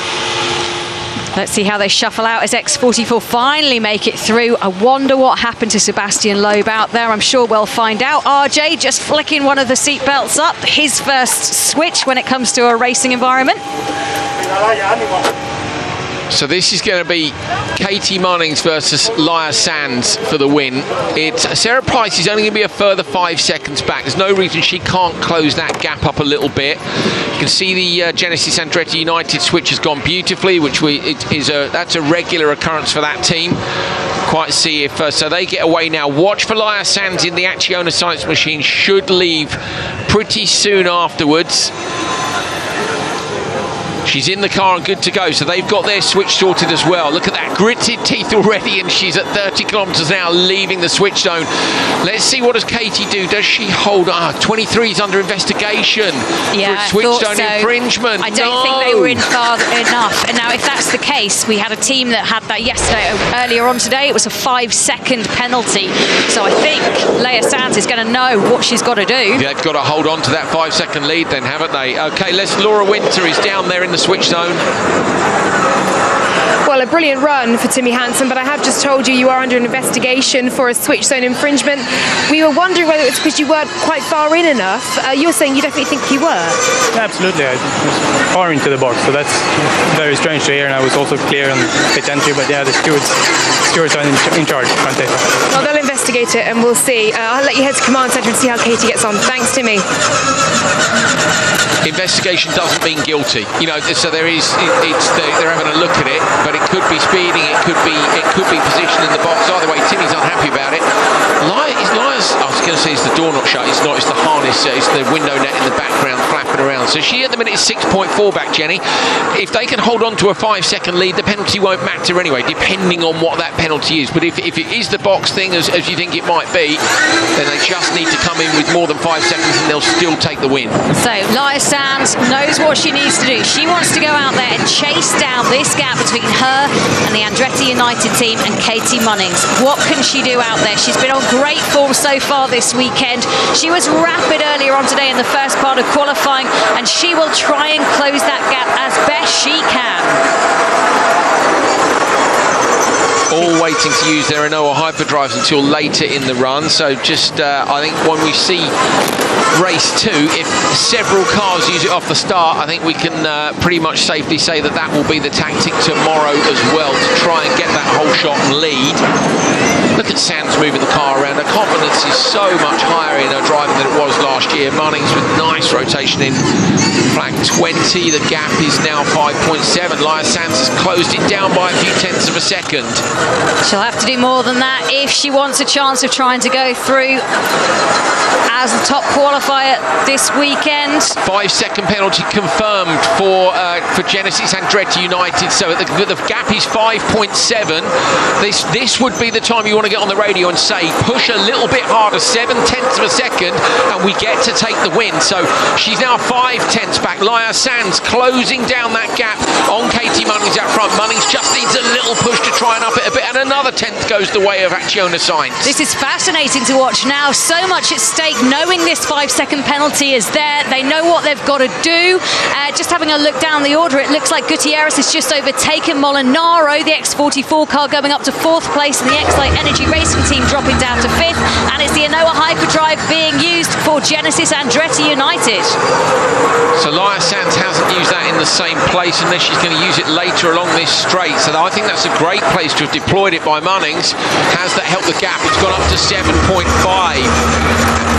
Let's see how they shuffle out as X44 finally make it through. I wonder what happened to Sebastian Loeb out there. I'm sure we'll find out. RJ just flicking one of the seatbelts up. His first switch when it comes to a racing environment. So this is going to be Katie Munnings versus Laia Sanz for the win. Sarah Price is only going to be a further 5 seconds back. There's no reason she can't close that gap up a little bit. You can see the Genesis Andretti United switch has gone beautifully, which that's a regular occurrence for that team. Quite see if so they get away now. Watch for Laia Sanz in the Acciona Science machine. Should leave pretty soon afterwards. She's in the car and good to go, so they've got their switch sorted as well. Look at that, gritted teeth already, and she's at 30 kilometres an hour leaving the switch zone. Let's see, what does Katie do? Does she hold? 23 is under investigation for switch zone infringement. I don't think they were in far enough. And now, if that's the case, we had a team that had that yesterday. Earlier on today, it was a 5-second penalty. So I think Laia Sanz is going to know what she's got to do. They've got to hold on to that 5-second lead then, haven't they? Okay, Laura Winter is down there in the switch zone. Well, a brilliant run for Timmy Hansen, but I have just told you are under an investigation for a switch zone infringement. We were wondering whether it's because you weren't quite far in enough. You're saying you definitely think you were? Absolutely, I was far into the box, so that's very strange to hear, and I was also clear on pit entry, but yeah, the stewards are in charge, can't they? Well, they'll investigate it and we'll see. I'll let you head to command centre and see how Katie gets on. Thanks, Timmy. Investigation doesn't mean guilty, you know. So they're having a look at it, but it could be speeding, it could be position in the box. Either way, Timmy's unhappy about it. Laia's, I was going to say, is the door not shut? It's not. It's the harness. It's the window net in the background flapping around. So she at the minute is 6.4 back, Jenny. If they can hold on to a 5-second lead, the penalty won't matter anyway, depending on what that penalty is. But if it is the box thing, as you think it might be, then they just need to come in with more than 5 seconds, and they'll still take the win. So Laia Sanz knows what she needs to do. She wants to go out there and chase down this gap between her and the Andretti United team and Katie Munnings. What can she do out there? She's been on great form so far this weekend. She was rapid earlier on today in the first part of qualifying, and she will try and close that gap as best she can. All waiting to use their Anoa hyperdrives until later in the run. So just, I think when we see race 2, if several cars use it off the start, I think we can pretty much safely say that that will be the tactic tomorrow as well, to try and get that whole shot and lead. Look at Sands moving the car around. Her confidence is so much higher in her driving than it was last year. Munnings with nice rotation in flag 20. The gap is now 5.7. Laia Sanz has closed it down by a few tenths of a second. She'll have to do more than that if she wants a chance of trying to go through as the top qualifier this weekend. 5-second penalty confirmed for Genesis Andretti United. So the gap is 5.7. This would be the time you want to get on the radio and say, push a little bit harder, 7/10 of a second, and we get to take the win. So she's now 5/10 back. Laia Sanz closing down that gap on Katie Munnings out front. Munnings just needs a little push to try and up it a bit, and another 10th goes the way of Acciona Science. This is fascinating to watch now. So much at stake, knowing this 5-second penalty is there. They know what they've got to do. Just having a look down the order, it looks like Gutierrez has just overtaken Molinaro, the X44 car going up to 4th place, and the X-Lite Energy Racing team dropping down to 5th. And it's the Anoa hyperdrive being used for Genesis Andretti United. So Laia Sanz hasn't used that in the same place unless she's going to use it later along this straight. So I think that's a great place to have deployed it by Munnings. Has that helped the gap? It's gone up to 7.5.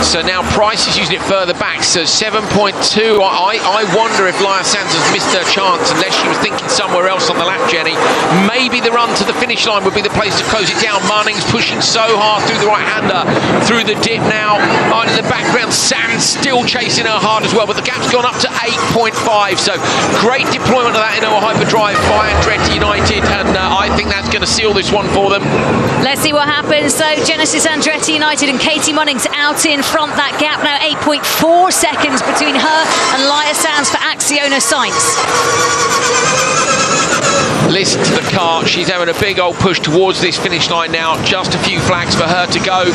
So now Price is using it further back. So 7.2. I wonder if Laia Sanz has missed her chance, unless she was thinking somewhere else on the lap, Jenny. Maybe the run to the finish line would be the place to close it down. Munnings pushing so hard through the right-hander, through the dip now. In the background, Sanz still chasing her hard as well, but the gap's gone up to 8.5. So great deployment of that Anoa hyperdrive by Andretti United, and I think that's going to seal this one for them. Let's see what happens. So Genesis Andretti United and Katie Munnings out in front. That gap now 8.4 seconds between her and Laia Sanz for Acciona Science. Listen to the car. She's having a big old push towards this finish line now. Just a few flags for her to go.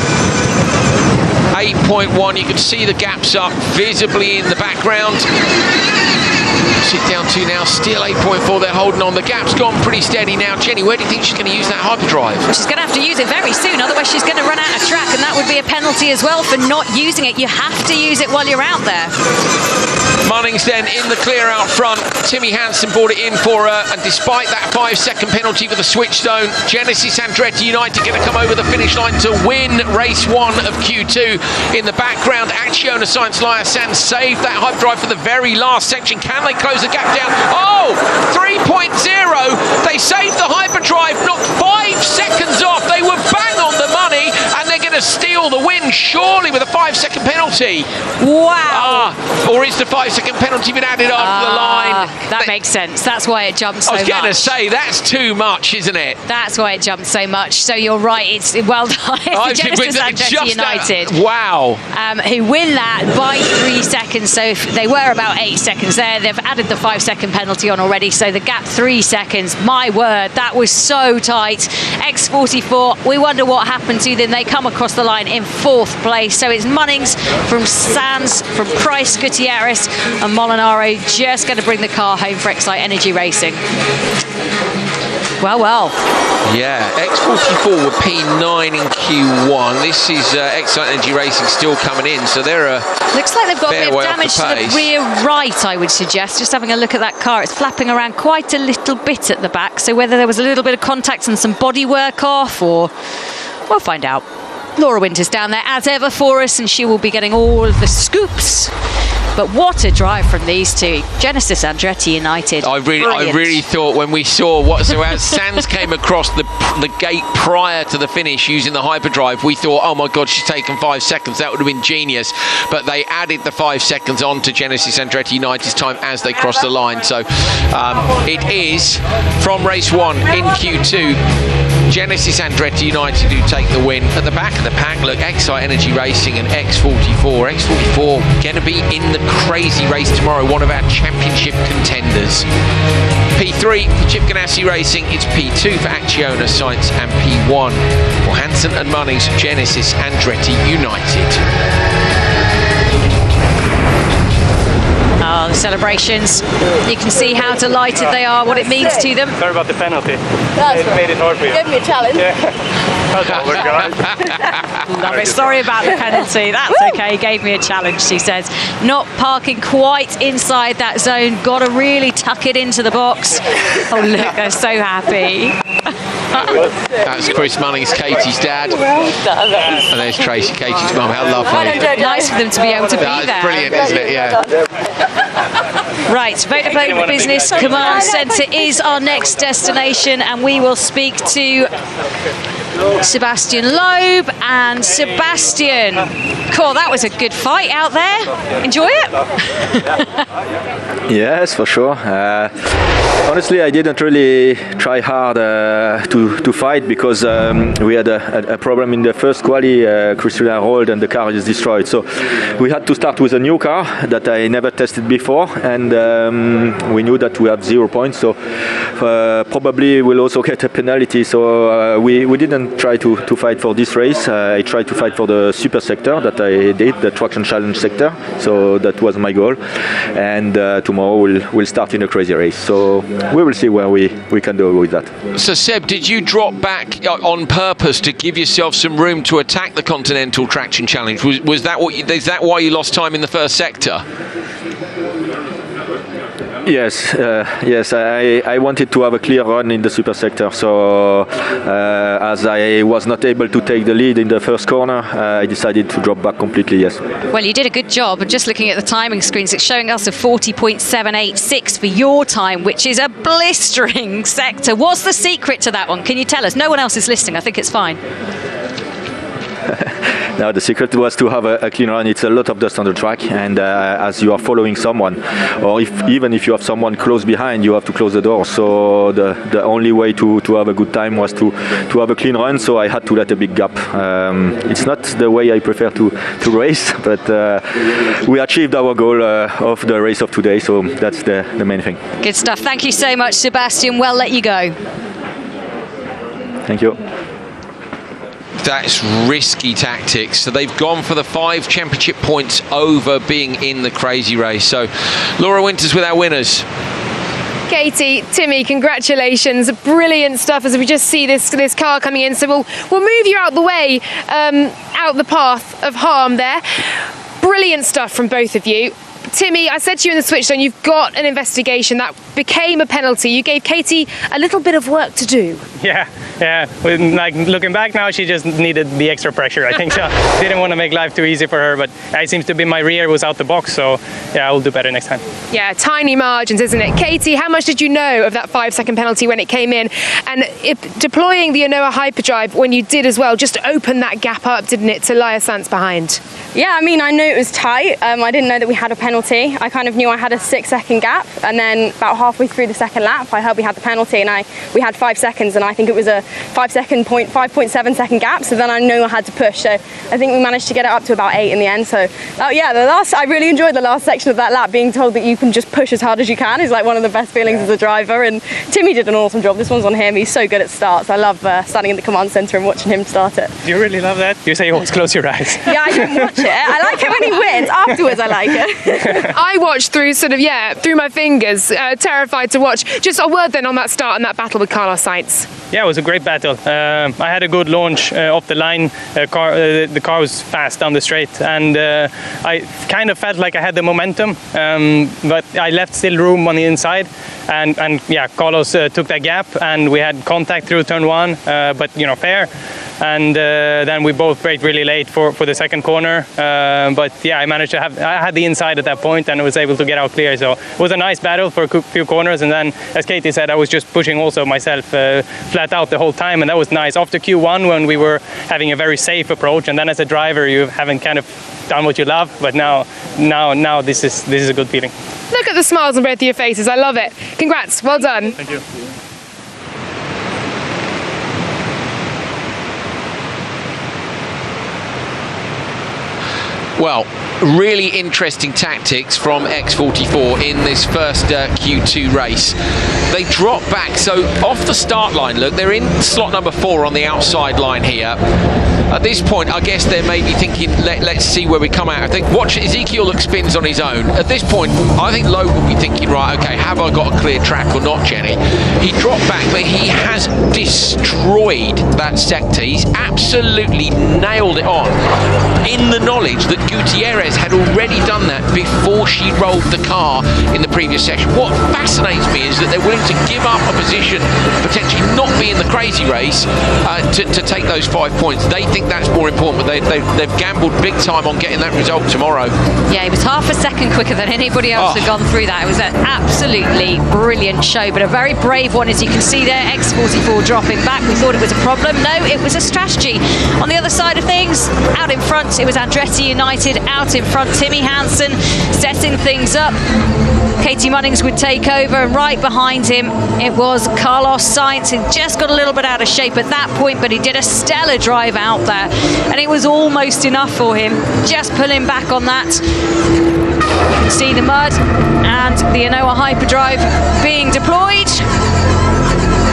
8.1. You can see the gaps up visibly in the background. Sit down to now, still 8.4. They're holding on. The gap's gone pretty steady now. Jenny, where do you think she's going to use that hyperdrive? Well, she's going to have to use it very soon, otherwise she's going to run out of track, and that would be a penalty as well for not using it. You have to use it while you're out there. Munnings then in the clear out front. Timmy Hansen brought it in for her, and despite that 5-second penalty for the switch zone, Genesis Andretti United going to come over the finish line to win race 1 of Q2. In the background, Acciona Science Liasan saved that hyperdrive for the very last section. Can they close the gap down? Oh, 3.0. They saved the hyperdrive, not 5 seconds off. They were bang on the money, and they're going to steal the win, surely, with a 5-second penalty. Wow. Or is the 5-second penalty been added after the line? That makes sense. That's why it jumped so much. I was going to say, that's too much, isn't it? That's why it jumped so much. So you're right. It's well done. Genesis Andretti United. Wow. Who win that by 3 seconds. So if they were about 8 seconds there. They've added the 5-second penalty on already. So the gap 3 seconds. My word, that was so tight. X44, we wonder what happened to them. They come across the line in 4th place. So it's Munnings from Sands, from Price, Gutierrez and Molinaro just going to bring the car home for Excite Energy Racing. Well. Yeah, X44 were P9 in Q1. This is Excite Energy Racing still coming in, so they're looks like they've got a bit of damage the to the rear right, I would suggest. Just having a look at that car, it's flapping around quite a little bit at the back, so whether there was a little bit of contact and some body work off, or we'll find out. Laura Winter's down there as ever for us, and she will be getting all of the scoops. But what a drive from these two. Genesis Andretti United. I really thought when we saw as Sands came across the gate prior to the finish using the hyperdrive, we thought, oh my God, she's taken 5 seconds. That would have been genius. But they added the 5 seconds on to Genesis Andretti United's time as they crossed the line. So it is from race 1 in Q2. Genesis Andretti United who take the win. At the back of the pack, look, Excite Energy Racing and X44. X44 going to be in the crazy race tomorrow, one of our championship contenders. P3 for Chip Ganassi Racing, it's P2 for Acciona Science, and P1 for Hansen and Munnings, Genesis Andretti United. Oh, the celebrations. You can see how delighted they are, what it means to them. Sorry about the penalty. It made it hard for you. Give me a challenge. Love it. Sorry about the penalty. That's okay. Gave me a challenge, she says. Not parking quite inside that zone. Got to really tuck it into the box. Oh, look, they're so happy. That's Chris Munnings, Katie's dad. And there's Tracy, Katie's mum. How lovely. Nice for them to be able to be there. That's brilliant, isn't it? Yeah. Right, Vodafone Business Command Centre is our next destination, and we will speak to Sebastian Loeb. And Sebastian, cool, that was a good fight out there. Enjoy it? Yes, for sure. Honestly, I didn't really try hard to fight because we had a problem in the first quali. Christina rolled and the car is destroyed. So we had to start with a new car that I never tested before, and we knew that we have 0 points. So probably we'll also get a penalty. So we didn't try to fight for this race. I tried to fight for the super sector that I did, the traction challenge sector. So that was my goal. And tomorrow we'll start in a crazy race. So we will see where we can do with that. So Seb, did you drop back on purpose to give yourself some room to attack the Continental Traction Challenge? Was that is that why you lost time in the first sector? Yes, yes. I wanted to have a clear run in the super sector. So as I was not able to take the lead in the first corner, I decided to drop back completely. Yes. Well, you did a good job. Just looking at the timing screens, it's showing us a 40.786 for your time, which is a blistering sector. What's the secret to that one? Can you tell us? No one else is listening. I think it's fine. Now the secret was to have a clean run. It's a lot of dust on the track, and as you are following someone, or even if you have someone close behind, you have to close the door. So the only way to have a good time was to have a clean run. So I had to let a big gap. It's not the way I prefer to race, but we achieved our goal of the race of today. So that's the main thing. Good stuff. Thank you so much, Sebastian. We'll let you go. Thank you. That's risky tactics. So they've gone for the 5 championship points over being in the crazy race. So Laura Winters with our winners. Katie, Timmy, congratulations. Brilliant stuff as we just see this car coming in. So we'll move you out the way, out the path of harm there. Brilliant stuff from both of you. Timmy, I said to you in the switch zone, you've got an investigation that became a penalty. You gave Katie a little bit of work to do. Yeah. Like looking back now, she just needed the extra pressure. I think so. Didn't want to make life too easy for her, but it seems to be my rear was out the box, so yeah, I will do better next time. Yeah, tiny margins, isn't it? Katie, how much did you know of that 5-second penalty when it came in? And deploying the Anoa hyperdrive when you did as well, just opened that gap up, didn't it, to Laia Sanz behind? Yeah, I mean, I knew it was tight. I didn't know that we had a penalty. I kind of knew I had a 6-second gap, and then about halfway through the second lap, I heard we had the penalty, and we had 5 seconds, and I think it was a 5.7 second gap. So then I knew I had to push. So I think we managed to get it up to about 8 in the end. So yeah, I really enjoyed the last section of that lap. Being told that you can just push as hard as you can is like one of the best feelings as a driver. And Timmy did an awesome job. This one's on him. He's so good at starts. I love standing in the command center and watching him start it. Do you really love that? You say you always close your eyes. Yeah, I didn't watch it. I like it when he wins. Afterwards, I like it. I watched through through my fingers, terrified to watch. Just a word then on that start and that battle with Carlos Sainz. Yeah, it was a great battle. I had a good launch off the line. The car was fast down the straight, and I kind of felt like I had the momentum, but I left still room on the inside, and yeah, Carlos took that gap, and we had contact through turn 1, but fair. And then we both braked really late for the second corner, but yeah, I managed to I had the inside at that point, and I was able to get out clear. So it was a nice battle for a few corners, and then, as Katie said, I was just pushing also myself flat out the whole time, and that was nice. After Q1, when we were having a very safe approach, and then as a driver, you haven't kind of done what you love, but now this is a good feeling. Look at the smiles on both of your faces. I love it. Congrats. Well done. Thank you. Well, really interesting tactics from X44 in this first Q2 race. They drop back, so off the start line, look, they're in slot number 4 on the outside line here. At this point, I guess they may be thinking, let's see where we come out. I think, watch Ezekiel look spins on his own. At this point, I think Lowe will be thinking, right, okay, have I got a clear track or not, Jenny? He dropped back, but he has destroyed that sector. He's absolutely nailed it on, in the knowledge that Gutierrez had already done that before she rolled the car in the previous section. What fascinates me is that they're willing to give up a position, potentially not be in the crazy race, to take those 5 points. They think that's more important, but they've gambled big time on getting that result tomorrow. Yeah, he was half a second quicker than anybody else had gone through that. It was an absolutely brilliant show, but a very brave one, as you can see there. X44 dropping back. We thought it was a problem. No, it was a strategy. On the other side of things, out in front, it was Andretti United. Out in front, Timmy Hansen setting things up. Katie Munnings would take over, and right behind him it was Carlos Sainz. He just got a little bit out of shape at that point, but he did a stellar drive out there, and it was almost enough for him. Just pulling back on that. You can see the mud and the Anoa hyperdrive being deployed,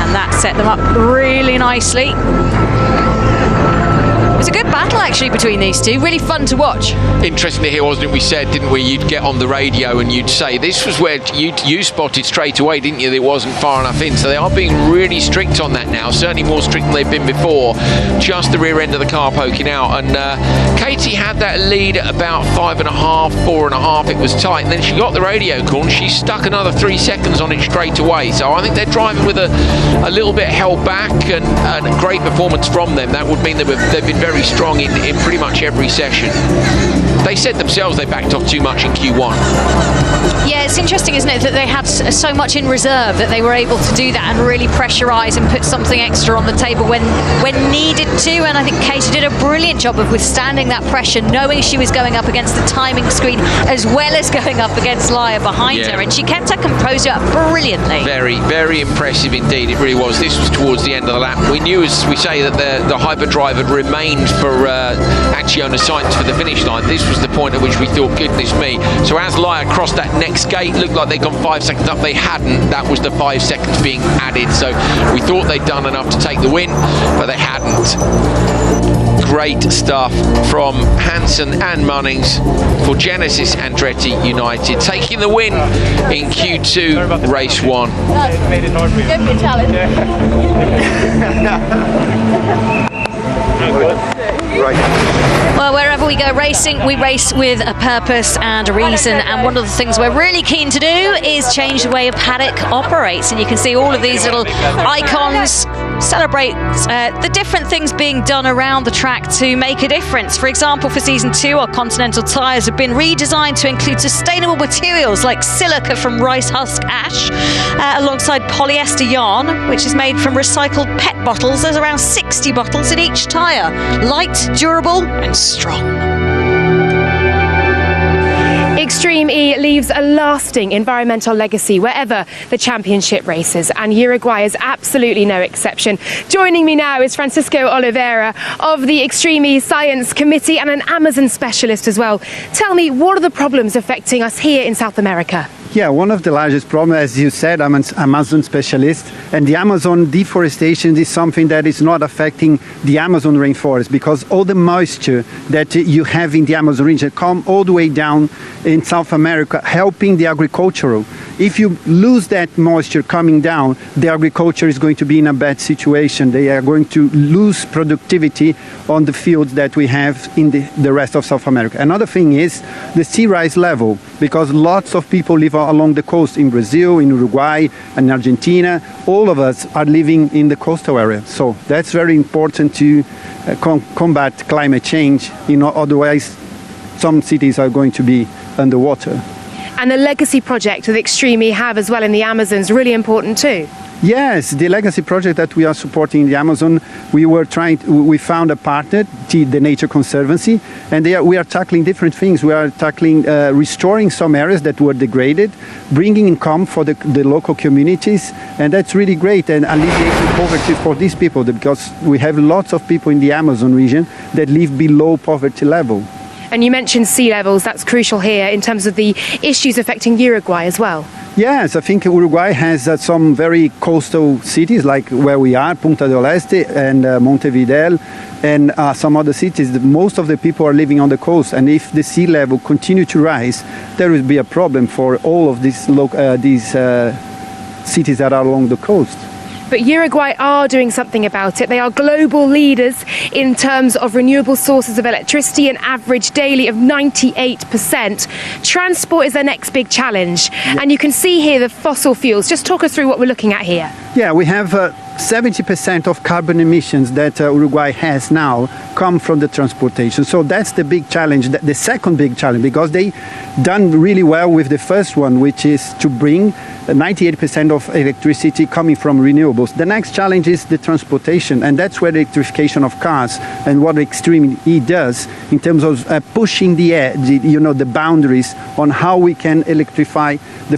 and that set them up really nicely. It was a good battle actually between these two, really fun to watch. Interesting to hear, wasn't it? We said, didn't we, you'd get on the radio and you'd say, this was where you spotted straight away, didn't you, that it wasn't far enough in. So they are being really strict on that now, certainly more strict than they've been before. Just the rear end of the car poking out, and Katie had that lead at about 5.5, 4.5. It was tight, and then she got the radio call and she stuck another 3 seconds on it straight away. So I think they're driving with a little bit held back, and a great performance from them. That would mean they've been very strong in pretty much every session. They said themselves they backed off too much in Q1. Yeah, it's interesting, isn't it, that they had so much in reserve that they were able to do that and really pressurise and put something extra on the table when needed to. And I think Katie did a brilliant job of withstanding that pressure, knowing she was going up against the timing screen as well as going up against Laia behind her, and she kept her composure up brilliantly. Very, very impressive indeed. It really was. This was towards the end of the lap. We knew, as we say, that the hyperdrive had remained for Acciona Sainz for the finish line. This was the point at which we thought, goodness me. So as Laia crossed that next gap, gate, looked like they'd gone 5 seconds up. They hadn't. That was the 5 seconds being added. So we thought they'd done enough to take the win, but they hadn't. Great stuff from Hansen and Munnings for Genesis Andretti United, taking the win in Q2 race 1. Made it hard for you. Give me a challenge. Well, wherever we go racing, we race with a purpose and a reason, and one of the things we're really keen to do is change the way a paddock operates. And you can see all of these little icons celebrate the different things being done around the track to make a difference. For example, for season 2, our Continental tyres have been redesigned to include sustainable materials like silica from rice husk ash, alongside polyester yarn, which is made from recycled PET bottles. There's around 60 bottles in each tyre. Light, durable and strong. Extreme E leaves a lasting environmental legacy wherever the championship races, and Uruguay is absolutely no exception. Joining me now is Francisco Oliveira of the Extreme E Science Committee and an Amazon specialist as well. Tell me, what are the problems affecting us here in South America? Yeah, one of the largest problems, as you said, I'm an Amazon specialist, and the Amazon deforestation is something that is not affecting the Amazon rainforest, because all the moisture that you have in the Amazon region come all the way down in South America, helping the agricultural. If you lose that moisture coming down, the agriculture is going to be in a bad situation. They are going to lose productivity on the fields that we have in the rest of South America. Another thing is the sea rise level, because lots of people live along the coast in Brazil, in Uruguay, and Argentina. All of us are living in the coastal area. So that's very important to combat climate change. Otherwise, some cities are going to be underwater. And the legacy project that Extreme E have as well in the Amazon is really important too. Yes, the legacy project that we are supporting in the Amazon, we found a partner, the Nature Conservancy, and we are tackling different things. We are tackling restoring some areas that were degraded, bringing income for the local communities, and that's really great, and alleviating poverty for these people, because we have lots of people in the Amazon region that live below poverty level. And you mentioned sea levels, that's crucial here in terms of the issues affecting Uruguay as well. Yes, I think Uruguay has some very coastal cities, like where we are, Punta del Este and Montevideo, and some other cities. Most of the people are living on the coast, and if the sea level continue to rise, there will be a problem for all of these cities that are along the coast. But Uruguay are doing something about it. They are global leaders in terms of renewable sources of electricity, an average daily of 98%. Transport is their next big challenge. Yeah. And you can see here the fossil fuels. Just talk us through what we're looking at here. Yeah, we have 70% of carbon emissions that Uruguay has now come from the transportation. So that's the big challenge, the second big challenge, because they done really well with the first one, which is to bring 98% of electricity coming from renewables. The next challenge is the transportation, and that's where the electrification of cars and what Extreme E does in terms of pushing the boundaries on how we can electrify the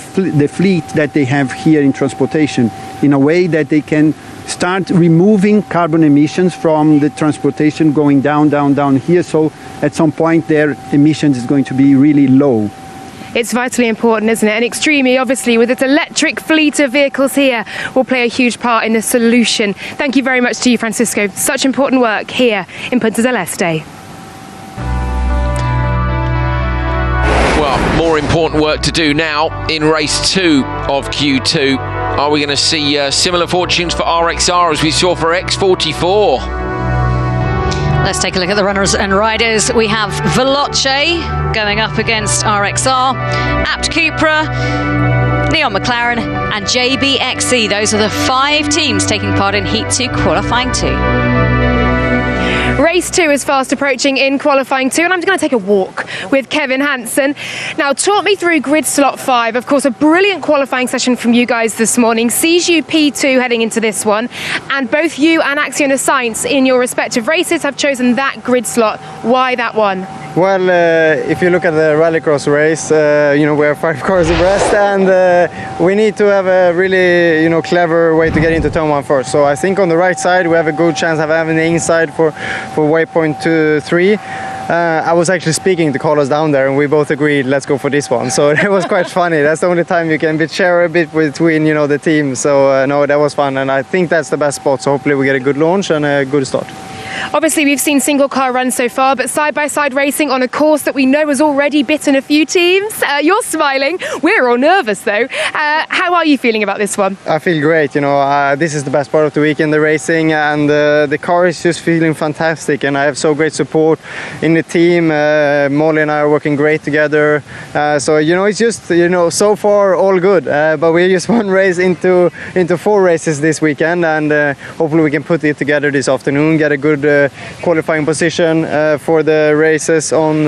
fleet that they have here in transportation in a way that they can start removing carbon emissions from the transportation going down here. So at some point their emissions is going to be really low. It's vitally important, isn't it? And Extreme E, obviously, with its electric fleet of vehicles here, will play a huge part in the solution. Thank you very much to you, Francisco. Such important work here in Punta Del Este. Well, more important work to do now in race 2 of Q2. Are we going to see similar fortunes for RXR as we saw for X44? Let's take a look at the runners and riders. We have Veloce going up against RXR, Apt Cupra, Neon McLaren and JBXE. Those are the 5 teams taking part in Heat 2 qualifying 2. Race 2 is fast approaching in qualifying 2, and I'm going to take a walk with Kevin Hansen. Now, talk me through grid slot 5. Of course, a brilliant qualifying session from you guys this morning. Sees you P2 heading into this one, and both you and Acciona Science in your respective races have chosen that grid slot. Why that one? Well, if you look at the rallycross race, we have 5 cars abreast, and we need to have a really, clever way to get into turn 1 first. So I think on the right side we have a good chance of having the inside for for waypoint 3. I was actually speaking to Carlos down there, and we both agreed, let's go for this one. So it was quite funny. That's the only time you can share a bit between, you know, the team. So no, that was fun, and I think that's the best spot. So hopefully we get a good launch and a good start. Obviously, we've seen single car runs so far, but side-by-side racing on a course that we know has already bitten a few teams. You're smiling. We're all nervous, though. How are you feeling about this one? I feel great. You know, this is the best part of the weekend, the racing, and the car is just feeling fantastic. And I have so great support in the team. Molly and I are working great together. So, you know, it's just, you know, so far all good. But we're just one race into 4 races this weekend, and hopefully we can put it together this afternoon, get a good qualifying position for the races on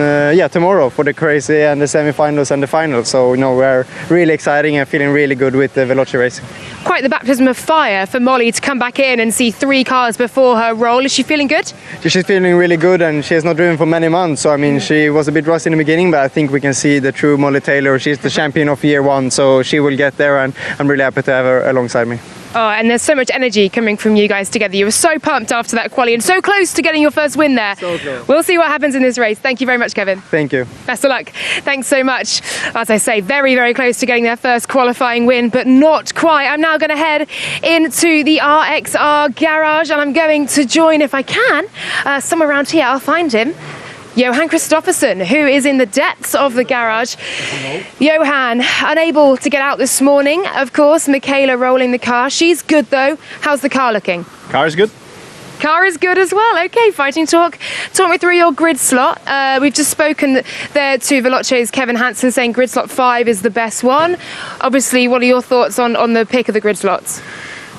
tomorrow for the crazy and the semi-finals and the finals. So, you know, we're really exciting and feeling really good with the Veloce racing. Quite the baptism of fire for Molly to come back in and see 3 cars before her roll. Is she feeling good? She's feeling really good, and she has not driven for many months. So, I mean, she was a bit rusty in the beginning, but I think we can see the true Molly Taylor. She's the champion of year 1, so she will get there, and I'm really happy to have her alongside me. Oh, and there's so much energy coming from you guys together. You were so pumped after that quali and so close to getting your first win there. So close. We'll see what happens in this race. Thank you very much, Kevin. Thank you. Best of luck. Thanks so much. As I say, very, very close to getting their first qualifying win, but not quite. I'm now going to head into the RXR garage, and I'm going to join, if I can, somewhere around here. I'll find him. Johan Kristoffersson, who is in the depths of the garage. Johan, unable to get out this morning, of course. Michaela rolling the car. She's good, though. How's the car looking? Car is good. Car is good as well. Okay, Fighting Talk. Talk me through your grid slot. We've just spoken there to Veloce's Kevin Hansen saying grid slot 5 is the best one. Obviously, what are your thoughts on the pick of the grid slots?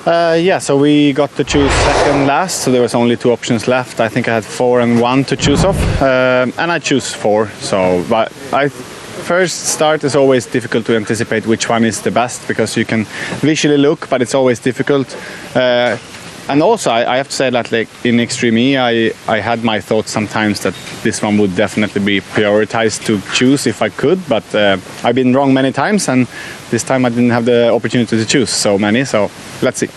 So we got to choose second last, so there was only 2 options left. I think I had 4 and 1 to choose off, and I choose 4. So, but first start is always difficult to anticipate which one is the best, because you can visually look, but it's always difficult. And also, I have to say that, like in Extreme E, I had my thoughts sometimes that this one would definitely be prioritized to choose if I could, but I've been wrong many times, and this time I didn't have the opportunity to choose so many, so let's see.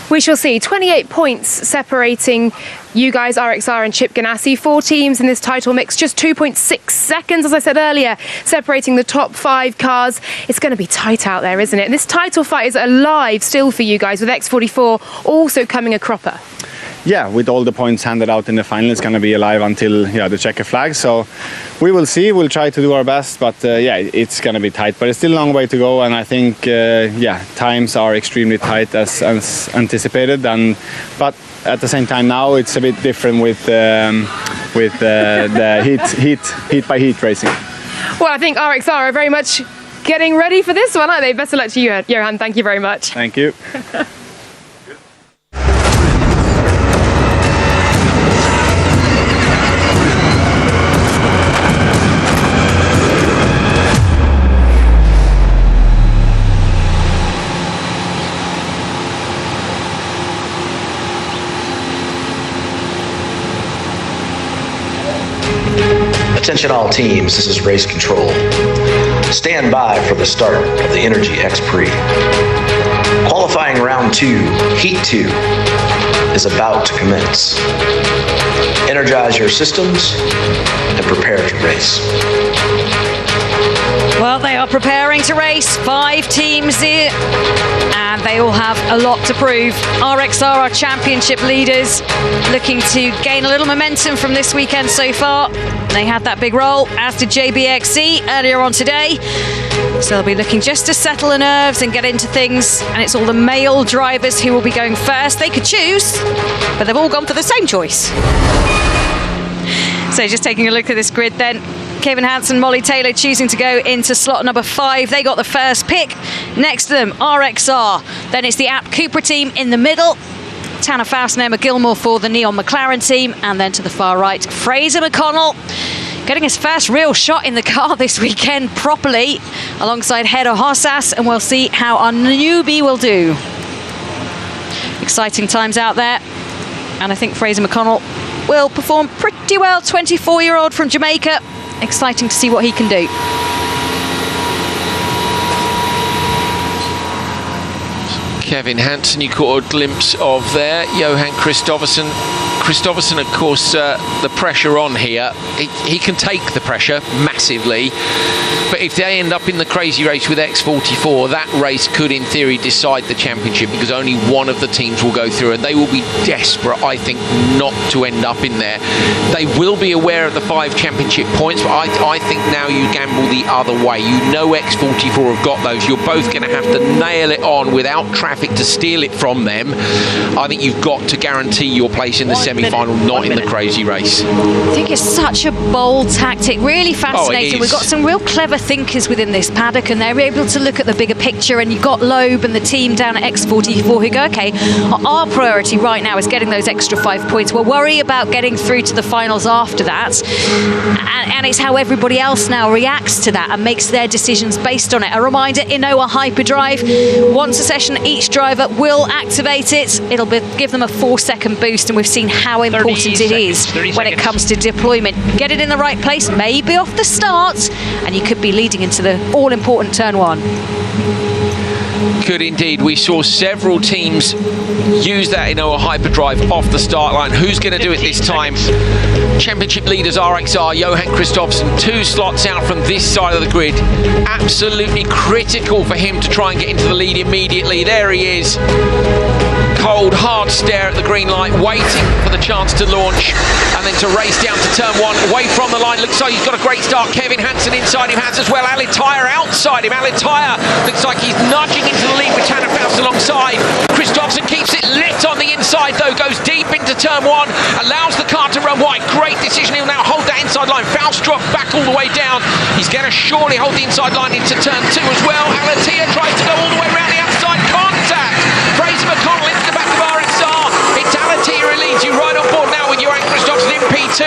We shall see. 28 points separating you guys, RXR and Chip Ganassi. 4 teams in this title mix, just 2.6 seconds, as I said earlier, separating the top 5 cars. It's going to be tight out there, isn't it? And this title fight is alive still for you guys, with X44 also coming a cropper. Yeah, with all the points handed out in the final, it's going to be alive until the checker flag. So we will see. We'll try to do our best, but it's going to be tight. But it's still a long way to go, and I think times are extremely tight as anticipated. But at the same time, now it's a bit different with the heat by heat racing. Well, I think RXR are very much getting ready for this one, aren't they? Best of luck to you, Johan. Thank you very much. Thank you. Attention all teams, this is race control. Stand by for the start of the Energy X Prix. Qualifying round 2, heat 2, is about to commence. Energize your systems and prepare to race. Well, they are preparing to race. 5 teams here, and they all have a lot to prove. RXR are championship leaders, looking to gain a little momentum from this weekend so far. They had that big roll, as did JBXC earlier on today. So they'll be looking just to settle the nerves and get into things. And it's all the male drivers who will be going first. They could choose, but they've all gone for the same choice. So just taking a look at this grid then. Kevin Hansen, Molly Taylor choosing to go into slot number 5. They got the first pick. Next to them, RXR. Then it's the App Cupra team in the middle. Tanner Faust and Emma Gilmore for the Neon McLaren team. And then to the far right, Fraser McConnell, getting his first real shot in the car this weekend properly, alongside Hedo Hossas. And we'll see how our newbie will do. Exciting times out there. And I think Fraser McConnell will perform pretty well. 24-year-old from Jamaica. Exciting to see what he can do. Kevin Hansen, you caught a glimpse of there. Johan Kristoffersson Kristoffersson, of course, the pressure on here. He can take the pressure massively, but if they end up in the crazy race with X44, that race could, in theory, decide the championship, because only one of the teams will go through, and they will be desperate, I think, not to end up in there. They will be aware of the 5 championship points, but I think now you gamble the other way. You know X44 have got those. You're both going to have to nail it on without traffic to steal it from them. I think you've got to guarantee your place in the semi-final, not in the crazy race. I think it's such a bold tactic, really fascinating. We've got some real clever thinkers within this paddock, and they're able to look at the bigger picture, and you've got Loeb and the team down at X44 who go, okay, our priority right now is getting those extra 5 points. We'll worry about getting through to the finals after that, and it's how everybody else now reacts to that and makes their decisions based on it. A reminder, Inoa Hyperdrive, once a session, each driver will activate it. It'll give them a 4-second boost, and we've seen how important it is when it comes to deployment. Get it in the right place, maybe off the start, and you could be leading into the all-important turn 1. Could indeed. We saw several teams use that Inoa Hyperdrive off the start line. Who's going to do it this time? Championship leaders RXR, Johan Kristoffersson, 2 slots out from this side of the grid. Absolutely critical for him to try and get into the lead immediately. There he is. Cold, hard stare at the green light, waiting for the chance to launch and then to race down to turn 1, away from the line. Looks like he's got a great start. Kevin Hansen inside him has as well. Alitair outside him. Alitair looks like he's nudging into the lead with Tanner Faust alongside. Kristoffersson keeps it lit on the inside though, goes deep into turn 1, allows the car to run wide. Great decision. He'll now hold that inside line. Faust drops back all the way down. He's going to surely hold the inside line into turn 2 as well. Alitair tries to go all the way around the outside. Contact. Fraser McConnell into the back of RXR. It's Alitair who leads you right on board now with Johan Kristoffersson in P2.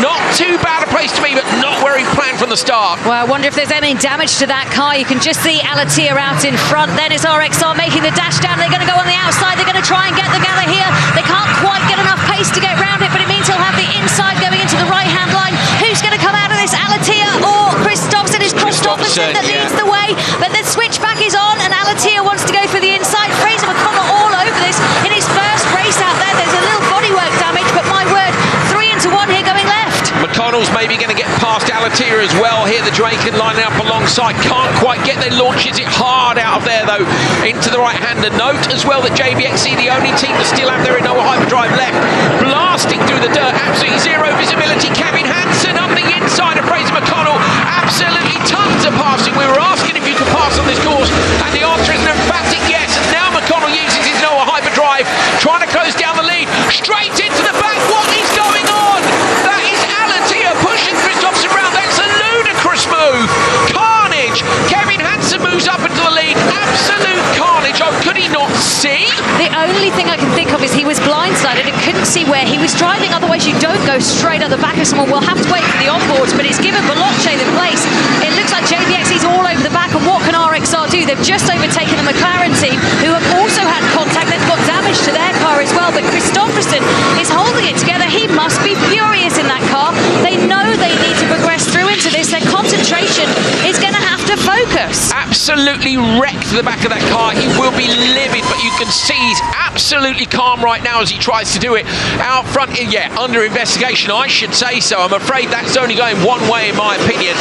Not too bad a place to be, but not where he planned from the start. Well, I wonder if there's any damage to that car. You can just see Alitair out in front. Then it's RXR making the dash down. They're going to go on the outside. They're going to try and get the gather here. They can't quite get enough pace to get round it, but it means he'll have the inside going into the right-hand line. Who's going to come out of this, Alitair or Kristoffersson? It's Kristoffersson that leads the way, but the switchback is on, and Alitair wants to go for the inside. Fraser McConnell all over this in his first race out there. There's a little bodywork damage, but my word, 3 into 1 here going left. McConnell's maybe going to get past Alitair as well here. The Draken lining up alongside, can't quite get their launches it hard out of there though into the right hander. Note as well that JBXC, the only team that still have their Inoa Hyperdrive left, blasting through the dirt, absolutely zero visibility. Kevin Hansen up the inside of Fraser McConnell, absolutely tons of passing. We were asking if you could pass on this course, and the answer is an emphatic yes. And now McConnell uses his Inoa Hyperdrive, trying to close down the lead, straight into the back. What is going on? That is Alitair pushing Kristoffersson around. That's a ludicrous move. Carnage. Kevin Hansen moves up into the lead. Absolute carnage. Oh, could he not see? The only thing I can think of is he was blindsided and couldn't see where he was driving. Otherwise, you don't go straight at the back of someone. We'll have to wait for the onboards, but it's given Veloce the place. It looks like JBXC's all over the back, and what can RXR do? They've just overtaken the McLaren team, who have also had contact. They've got damage to their car as well, but Kristoffersson is holding it together. He must be furious in that car. They know they need to progress through into this. Their concentration is going to have to focus. Absolutely wrecked the back of that car. He will be livid, but you can see he's absolutely calm right now as he tries to do it out front. Yeah, under investigation, I should say so. I'm afraid that's only going one way in my opinion.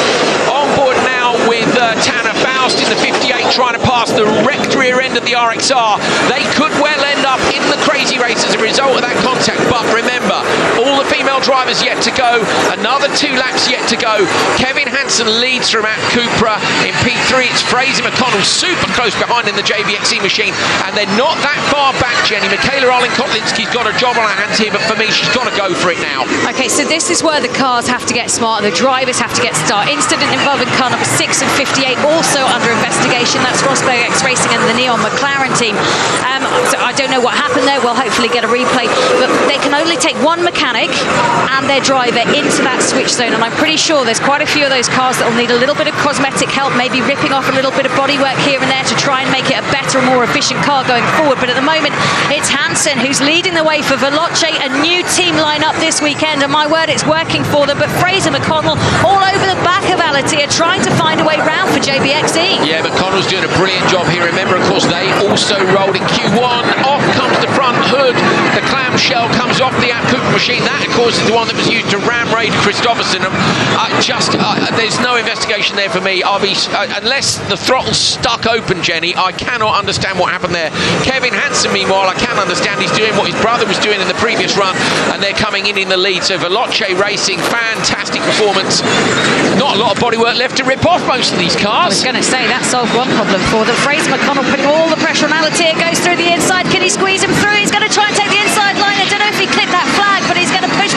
On board now with Tanner Faust in the 58, trying to pass the wrecked rear end of the RXR. They could well end up in the crazy race as a result of that contact, but remember, all the female drivers yet to go, another 2 laps yet to go. Kevin Hansen leads from Matt Cupra in P3. It's Fraser McConnell super close behind in the JBXC machine, and they're not that far back, Jenny. Michaela Arlen-Kotlinski's got a job on her hands here, but for me, she's got to go for it now. Okay, so this is where the cars have to get smarter, the drivers have to get start. Incident involving car number 6 and 58 also under investigation. That's Rosberg X Racing and the Neon McLaren team. So I don't know what happened there. We'll hopefully get a replay, but they can only take one mechanic and their driver into that switch zone, and I'm pretty sure there's quite a few of those cars that will need a little bit of cosmetic help, maybe ripping off a little bit of bodywork here and there to try and make it a better, more efficient car going forward. But at the moment, it's Hansen who's leading the way for Veloce, a new team lineup this weekend, and my word, it's working for them. But Fraser McConnell all over the back of Alitair, trying to find a way round for JBXC. Yeah, McConnell's doing a brilliant job here. Remember, of course, they also rolled in Q1. Off comes the front hood, the clamshell shell comes off the App Cooper machine. That, of course, is the one that was used to ram raid Kristoffersson. There's no investigation there for me. Unless the throttle's stuck open, Jenny, I cannot understand what happened there. Kevin Hansen, meanwhile, I can understand he's doing what his brother was doing in the previous run, and they're coming in the lead. So Veloce Racing, fantastic performance. Not a lot of bodywork left to rip off most of these cars. I was going to say, that solved one problem for them. Fraser McConnell putting all the pressure on Alatia, goes through the inside. Can he squeeze him through? He's going to try and take the inside line. I don't know if he clipped that flag, but he's going to push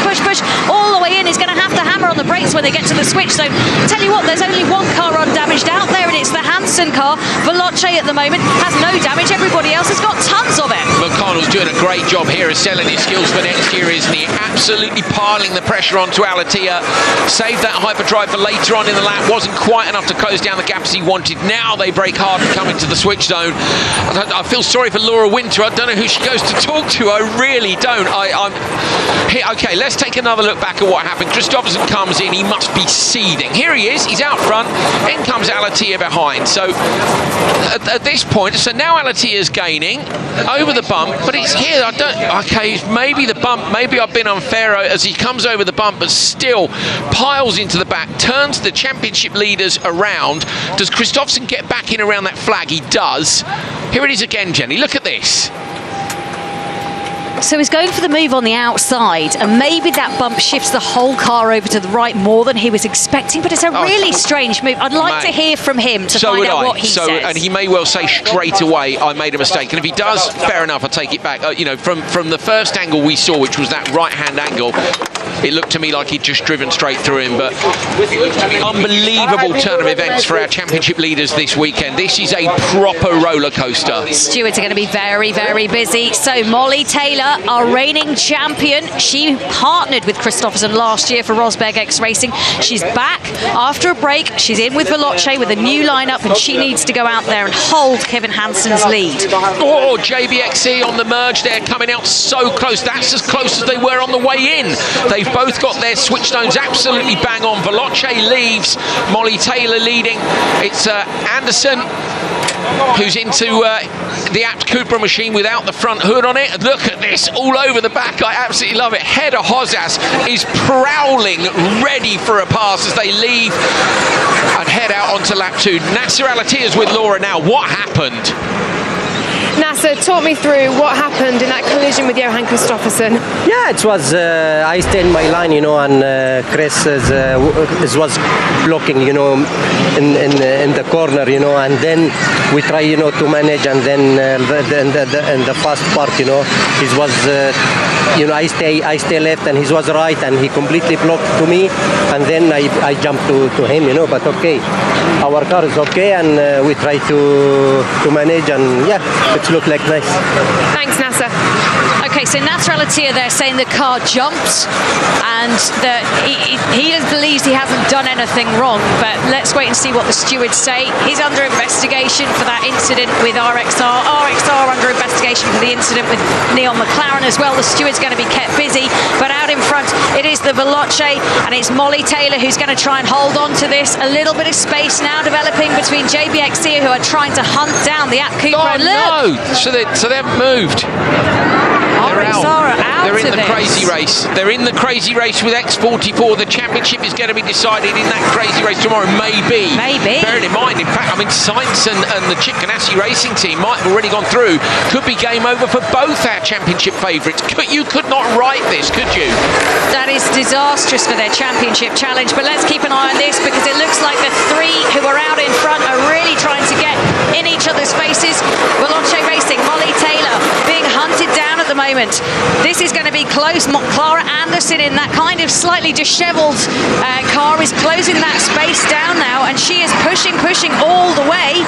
all the way in. He's going to have to hammer on the brakes when they get to the switch. So tell you what, there's only one car undamaged out there, and it's the Hansen car. Veloce at the moment has no damage. Everybody else has got tons of it. McConnell's doing a great job here of selling his skills for next year, isn't he? Absolutely piling the pressure onto Alatia. Saved that hyperdrive for later on in the lap. Wasn't quite enough to close down the gap as he wanted. Now they brake hard and come into the switch zone. I feel sorry for Laura Winter. I don't know who she goes to talk to. I really don't. Okay, let's take another look back at what happened. Kristoffersson comes in. He must be seething. Here he is. He's out front. In comes Alatia behind. So at this point, so now Alatia's gaining over the bump, but it's here. Okay, maybe the bump, maybe I've been unfair as he comes over the bump, but still piles into the back, turns the championship leaders around. Does Kristoffersson get back in around that flag? He does. Here it is again, Jenny. Look at this. So he's going for the move on the outside, and maybe that bump shifts the whole car over to the right more than he was expecting, but it's a really strange move. I'd like to hear from him to find out what he says. And he may well say straight away, I made a mistake. And if he does, fair enough, I'll take it back. From the first angle we saw, which was that right-hand angle, it looked to me like he'd just driven straight through him. But unbelievable turn of events for our championship leaders this weekend. This is a proper roller coaster. Stewards are going to be very, very busy. So Molly Taylor, our reigning champion, she partnered with Kristoffersson last year for Rosberg X Racing. She's back after a break. She's in with Veloce with a new lineup, and she needs to go out there and hold Kevin Hansen's lead. Oh, JBXE on the merge there, coming out so close. That's as close as they were on the way in. They've both got their switch zones absolutely bang on. Veloce leaves, Molly Taylor leading. It's Anderson who's into the Apt Cooper machine without the front hood on it. Look at this, all over the back. I absolutely love it. Hedda Hozas is prowling, ready for a pass as they leave and head out onto lap 2. Nasser Al-Attiyah's with Laura now. What happened? Nasser, talk me through what happened in that collision with Johan Kristoffersson. Yeah, it was, I stayed in my line, and Chris was blocking, in the corner, and then we try, to manage, and then the fast part, it was, I stay left and he was right, and he completely blocked to me, and then I jumped to him, but okay, our car is okay, and we try to manage, and yeah, it looked like nice. Thanks, Nasser. Okay, so Nasser Al-Attiyah there saying the car jumped and that he believes he hasn't done anything wrong, but let's wait and see what the stewards say. He's under investigation for that incident with RXR. RXR under investigation for the incident with Neon McLaren as well. The steward's going to be kept busy, but out in front it is the Veloce, and it's Molly Taylor who's going to try and hold on to this. A little bit of space now developing between JBXE, who are trying to hunt down the Apt Cooper. Oh, no! So they haven't moved. They're in the crazy race. They're in the crazy race with X44. The championship is going to be decided in that crazy race tomorrow. Maybe. Bearing in mind, in fact, Sainz and the Chip Ganassi racing team might have already gone through. Could be game over for both our championship favourites. You could not write this, could you? That is disastrous for their championship challenge, but let's keep an eye on this because it looks like the three who are out in front are really trying to get in each other's faces. Veloce Racing, Molly Taylor being hunted down at the moment. This is going to be close. Clara Anderson in that kind of slightly dishevelled car is closing that space down now, and she is pushing all the way.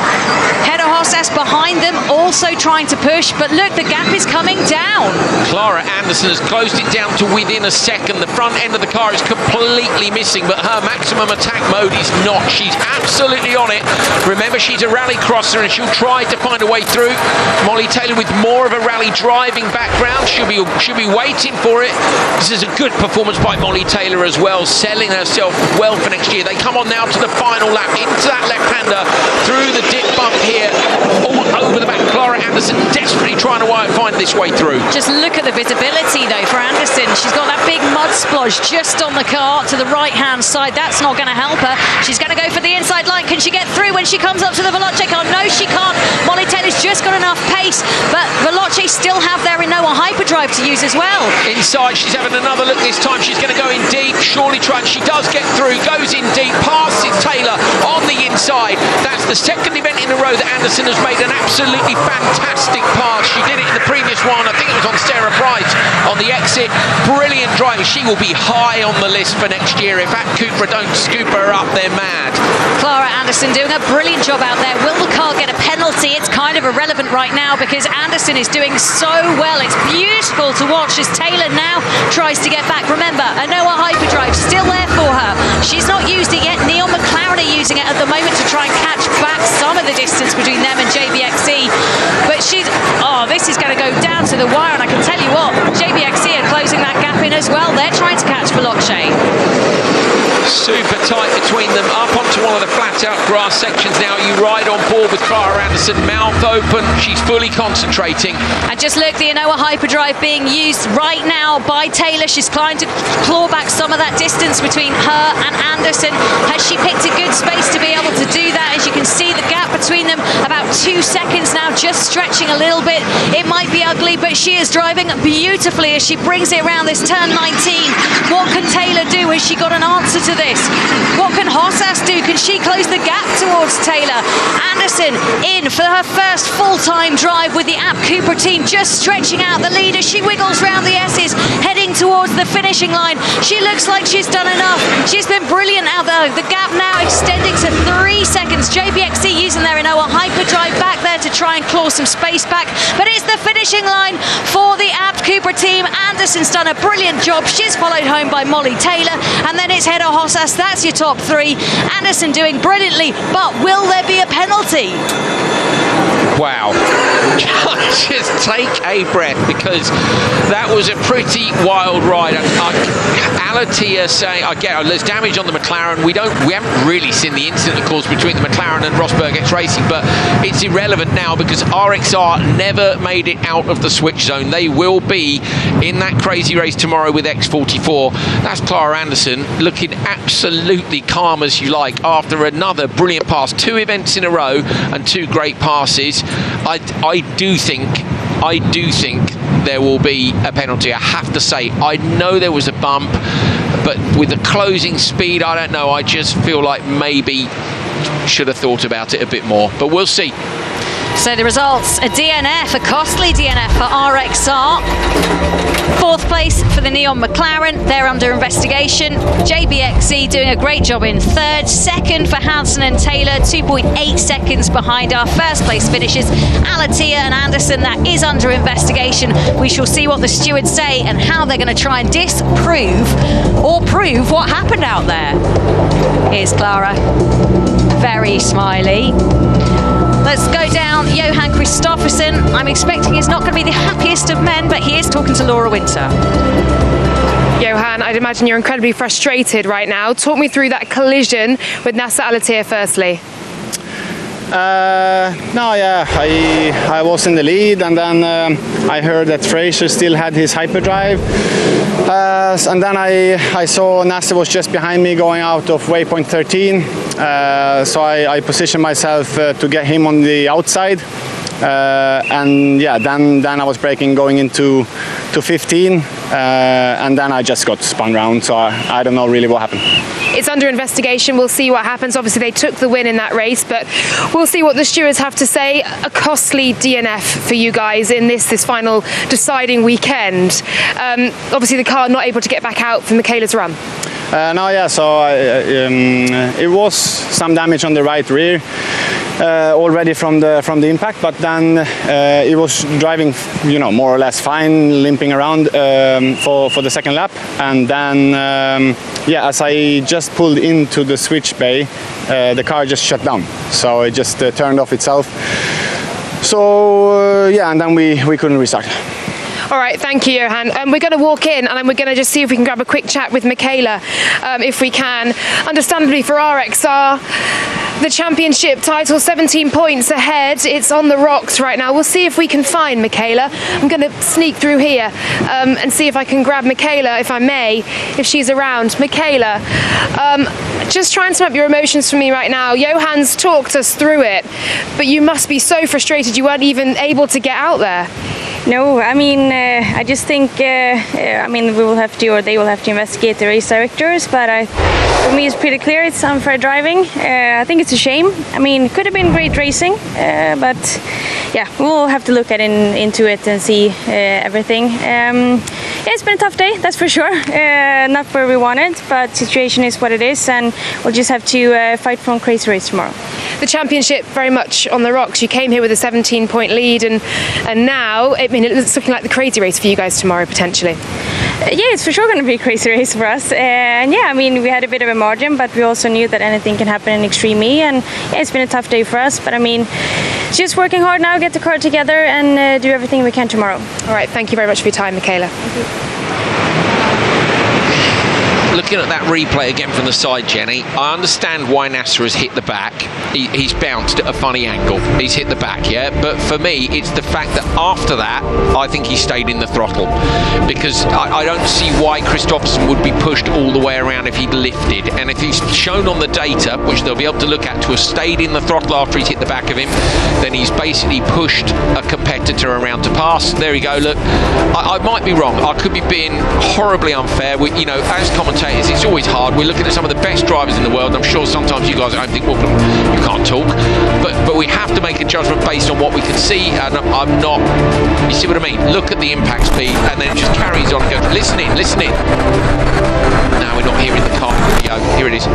Hedda Hozas behind them also trying to push, but look, the gap is coming down. Clara Anderson has closed it down to within a second. The front end of the car is completely missing, but her maximum attack mode is not. She's absolutely on it. Remember, she's a rally crosser and she'll try to find a way through. Molly Taylor with more of a rally driving background. She'll be waiting for it. This is a good performance by Molly Taylor as well, selling herself well for next year. They come on now to the final lap, into that left-hander, through the dip bump here, all over the back. Clara Anderson desperately trying to find this way through. Just look at the visibility, though, for Anderson. She's got that big mud splodge just on the car to the right-hand side. That's not going to help her. She's going to go for the inside line. Can she get through when she comes up to the Veloce car? No, she can't. Molly Taylor's just got enough pace, but Veloce still have their Inoa hyperdrive to use as well. Inside, she's having another look this time. She's going to go in deep. Surely trying. She does get through, goes in deep, passes Taylor on the inside. That's the second event in a row that Anderson has made an absolutely fantastic pass. She did it in the previous one. I think it was on Sarah Price on the exit. Brilliant driving. She will be high on the list for next year. If App Cupra don't scoop her up, they're mad. Clara Anderson doing a brilliant job out there. Will the car get a penalty? It's kind of irrelevant right now because Anderson is doing so well. It's beautiful to watch as Taylor now tries to get back. Remember, Inoa hyperdrive still there for her. She's not used it yet. Neil McLaren are using it at the moment to try and catch back some of the distance between them and JBXE. But this is going to go down to the wire, and I can tell you what, JBXE are closing that gap in as well. They're trying to catch Veloce. Super tight between them. Up onto one of the flat-out grass sections now. You ride on board with Clara Anderson, mouth open. She's fully concentrating. And just look, the Inoa hyperdrive being used right now by Taylor. She's trying to claw back some of that distance between her and Anderson. Has she picked a good space to be able to do that? As you can see, the gap between them about 2 seconds now, just stretching a little bit. It might be ugly, but she is driving beautifully as she brings it around this turn 19. What can Taylor do? Has she got an answer to this? What can Hossas do? Can she close the gap towards Taylor? Anderson in for her first full-time drive with the App Cupra team, just stretching out the lead as she wiggles round the S's, heading towards the finishing line. She looks like she's done enough. She's been brilliant out there. The gap now extending to 3 seconds. JBXE using their Inoa hyperdrive back there to try and claw some space back, but it's the finishing line for the App Cupra team. Anderson's done a brilliant job. She's followed home by Molly Taylor, and then it's Hedda Hossas. That's your top three. Anderson doing brilliantly, but will there be a penalty? Wow. Just take a breath, because that was a pretty wild ride. Alatia saying, there's damage on the McLaren. We haven't really seen the incident, of course, between the McLaren and Rosberg X Racing, but it's irrelevant now because RXR never made it out of the switch zone. They will be in that crazy race tomorrow with X44. That's Clara Anderson looking absolutely calm as you like after another brilliant pass. 2 events in a row and 2 great passes. I do think there will be a penalty. I have to say, I know there was a bump, but with the closing speed, I don't know. I just feel like maybe should have thought about it a bit more, but we'll see. So the results, a DNF, a costly DNF for RXR. 4th place for the Neon McLaren, they're under investigation. JBXE doing a great job in 3rd. 2nd for Hansen and Taylor, 2.8 seconds behind our 1st place finishes. Alatia and Anderson, that is under investigation. We shall see what the stewards say and how they're going to try and disprove or prove what happened out there. Here's Clara, very smiley. Let's go down. Johan Kristoffersen. I'm expecting he's not going to be the happiest of men, but he is talking to Laura Winter. Johan, I'd imagine you're incredibly frustrated right now. Talk me through that collision with Nasser Alatia firstly. I was in the lead, and then I heard that Fraser still had his hyperdrive, and then I saw Nasser was just behind me going out of waypoint 13, so I positioned myself to get him on the outside, and then I was braking going into 15, and then I just got spun round, so I don't know really what happened. It's under investigation. We'll see what happens. Obviously, they took the win in that race, but we'll see what the stewards have to say. A costly DNF for you guys in this final deciding weekend. Obviously, the car not able to get back out from Michaela's run. It was some damage on the right rear already from the impact, but then it was driving, more or less fine, limping around for the second lap, and then as I just pulled into the switch bay, the car just shut down, so it just turned off itself. So and then we couldn't restart. All right, thank you, Johan. We're going to walk in and then we're going to just see if we can grab a quick chat with Michaela, if we can. Understandably for RXR, The championship title, 17 points ahead. It's on the rocks right now. We'll see if we can find Michaela. I'm going to sneak through here and see if I can grab Michaela, if I may, if she's around. Michaela, just try and sum up your emotions for me right now. Johan's talked us through it, but you must be so frustrated you weren't even able to get out there. No, I mean, I just think, I mean, we will have to, or they will have to investigate the race directors, but for me it's pretty clear it's unfair driving. I think it's a shame. I mean, it could have been great racing, but yeah, we'll have to look into it and see everything. Yeah, it's been a tough day, that's for sure. Not where we wanted, but situation is what it is, and we'll just have to fight for a crazy race tomorrow. The championship very much on the rocks. You came here with a 17-point lead, and now, I mean, it's looking like the crazy race for you guys tomorrow, potentially. Yeah, it's for sure going to be a crazy race for us. And yeah, I mean, we had a bit of a margin, but we also knew that anything can happen in Extreme E, and yeah, it's been a tough day for us. But I mean, just working hard now, get the car together, and do everything we can tomorrow. All right, thank you very much for your time, Michaela. Thank you. Looking at that replay again from the side, Jenny, I understand why Nasser has hit the back. He's bounced at a funny angle. He's hit the back, yeah? But for me, it's the fact that after that, I think he stayed in the throttle. Because I don't see why Kristoffersson would be pushed all the way around if he'd lifted. And if he's shown on the data, which they'll be able to look at, to have stayed in the throttle after he's hit the back of him, then he's basically pushed a competitor around to pass. There you go, look. I might be wrong. I could be being horribly unfair. We, you know, as commentators, it's always hard. We're looking at some of the best drivers in the world. I'm sure sometimes you guys don't think, well, you can't talk, but we have to make a judgment based on what we can see. And I'm not. You see what I mean? Look at the impact speed, and then it just carries on and goes. Listen in. No, we're not hearing the car video. Here it is.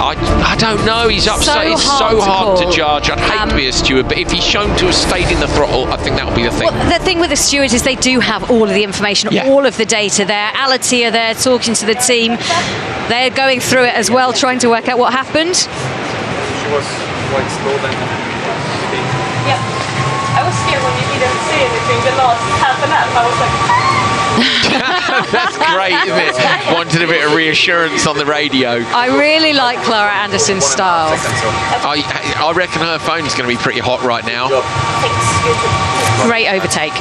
I don't know. He's upset. It's so hard to judge. I'd hate to be a steward, but if he's shown to have stayed in the throttle, I think that will be the thing. Well, the thing with the stewards is they do have all of the information, all of the data there. Ality are there talking to the team. They're going through it as well, trying to work out what happened. She was quite slow then. Yeah. I was scared when you didn't say anything the last half an hour. I was like... That's great, isn't it? Wanted a bit of reassurance on the radio. I really like Clara Anderson's style. I reckon her phone's going to be pretty hot right now. Great overtake.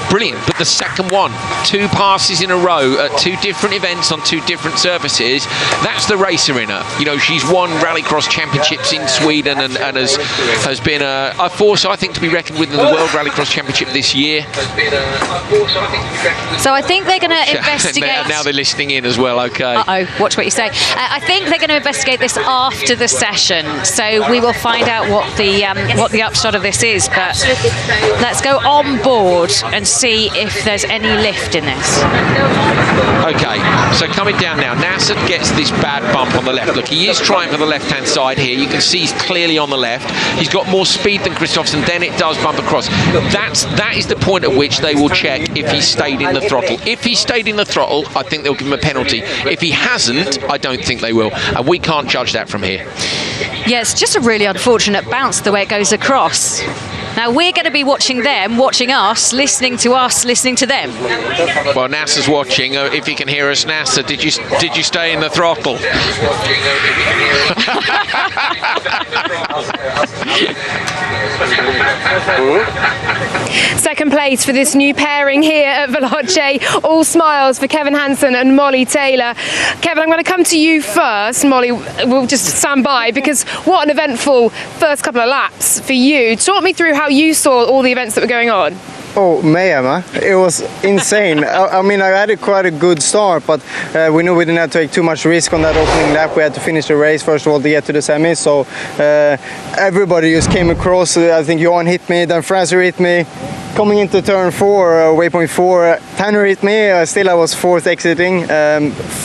Brilliant, but the second one, 2 passes in a row at 2 different events on 2 different surfaces, that's the racer in her. You know, she's won Rallycross championships in Sweden and has been a force, I think, to be reckoned with in the World Rallycross Championship this year. So I think they're going to investigate... now they're listening in as well, okay. Uh-oh, watch what you say. I think they're going to investigate this after the session, so we will find out what the upshot of this is, but let's go on board and see if there's any lift in this. Okay, so coming down now, Nasser gets this bad bump on the left. Look, he is trying for the left-hand side here. You can see he's clearly on the left. He's got more speed than Kristoffersson, then it does bump across. That is the point at which they will check if he stayed in the throttle. If he stayed in the throttle, I think they'll give him a penalty. If he hasn't, I don't think they will. And we can't judge that from here. Yeah, it's just a really unfortunate bounce the way it goes across. Now we're going to be watching them, watching us, listening to them. Well, Nasser's watching. If you can hear us, Nasser, did you stay in the throttle? Second place for this new pairing here at Veloce. All smiles for Kevin Hansen and Molly Taylor. Kevin, I'm going to come to you first. Molly, we'll just stand by, because what an eventful first couple of laps for you. Talk me through how you saw all the events that were going on. Oh, mayhem, huh? It was insane. I mean, I had quite a good start, but we knew we didn't have to take too much risk on that opening lap. We had to finish the race, first of all, to get to the semis. So everybody just came across. I think Johan hit me, then Fraser hit me. Coming into turn 4, waypoint 4, Tanner hit me. Still, I was 4th exiting.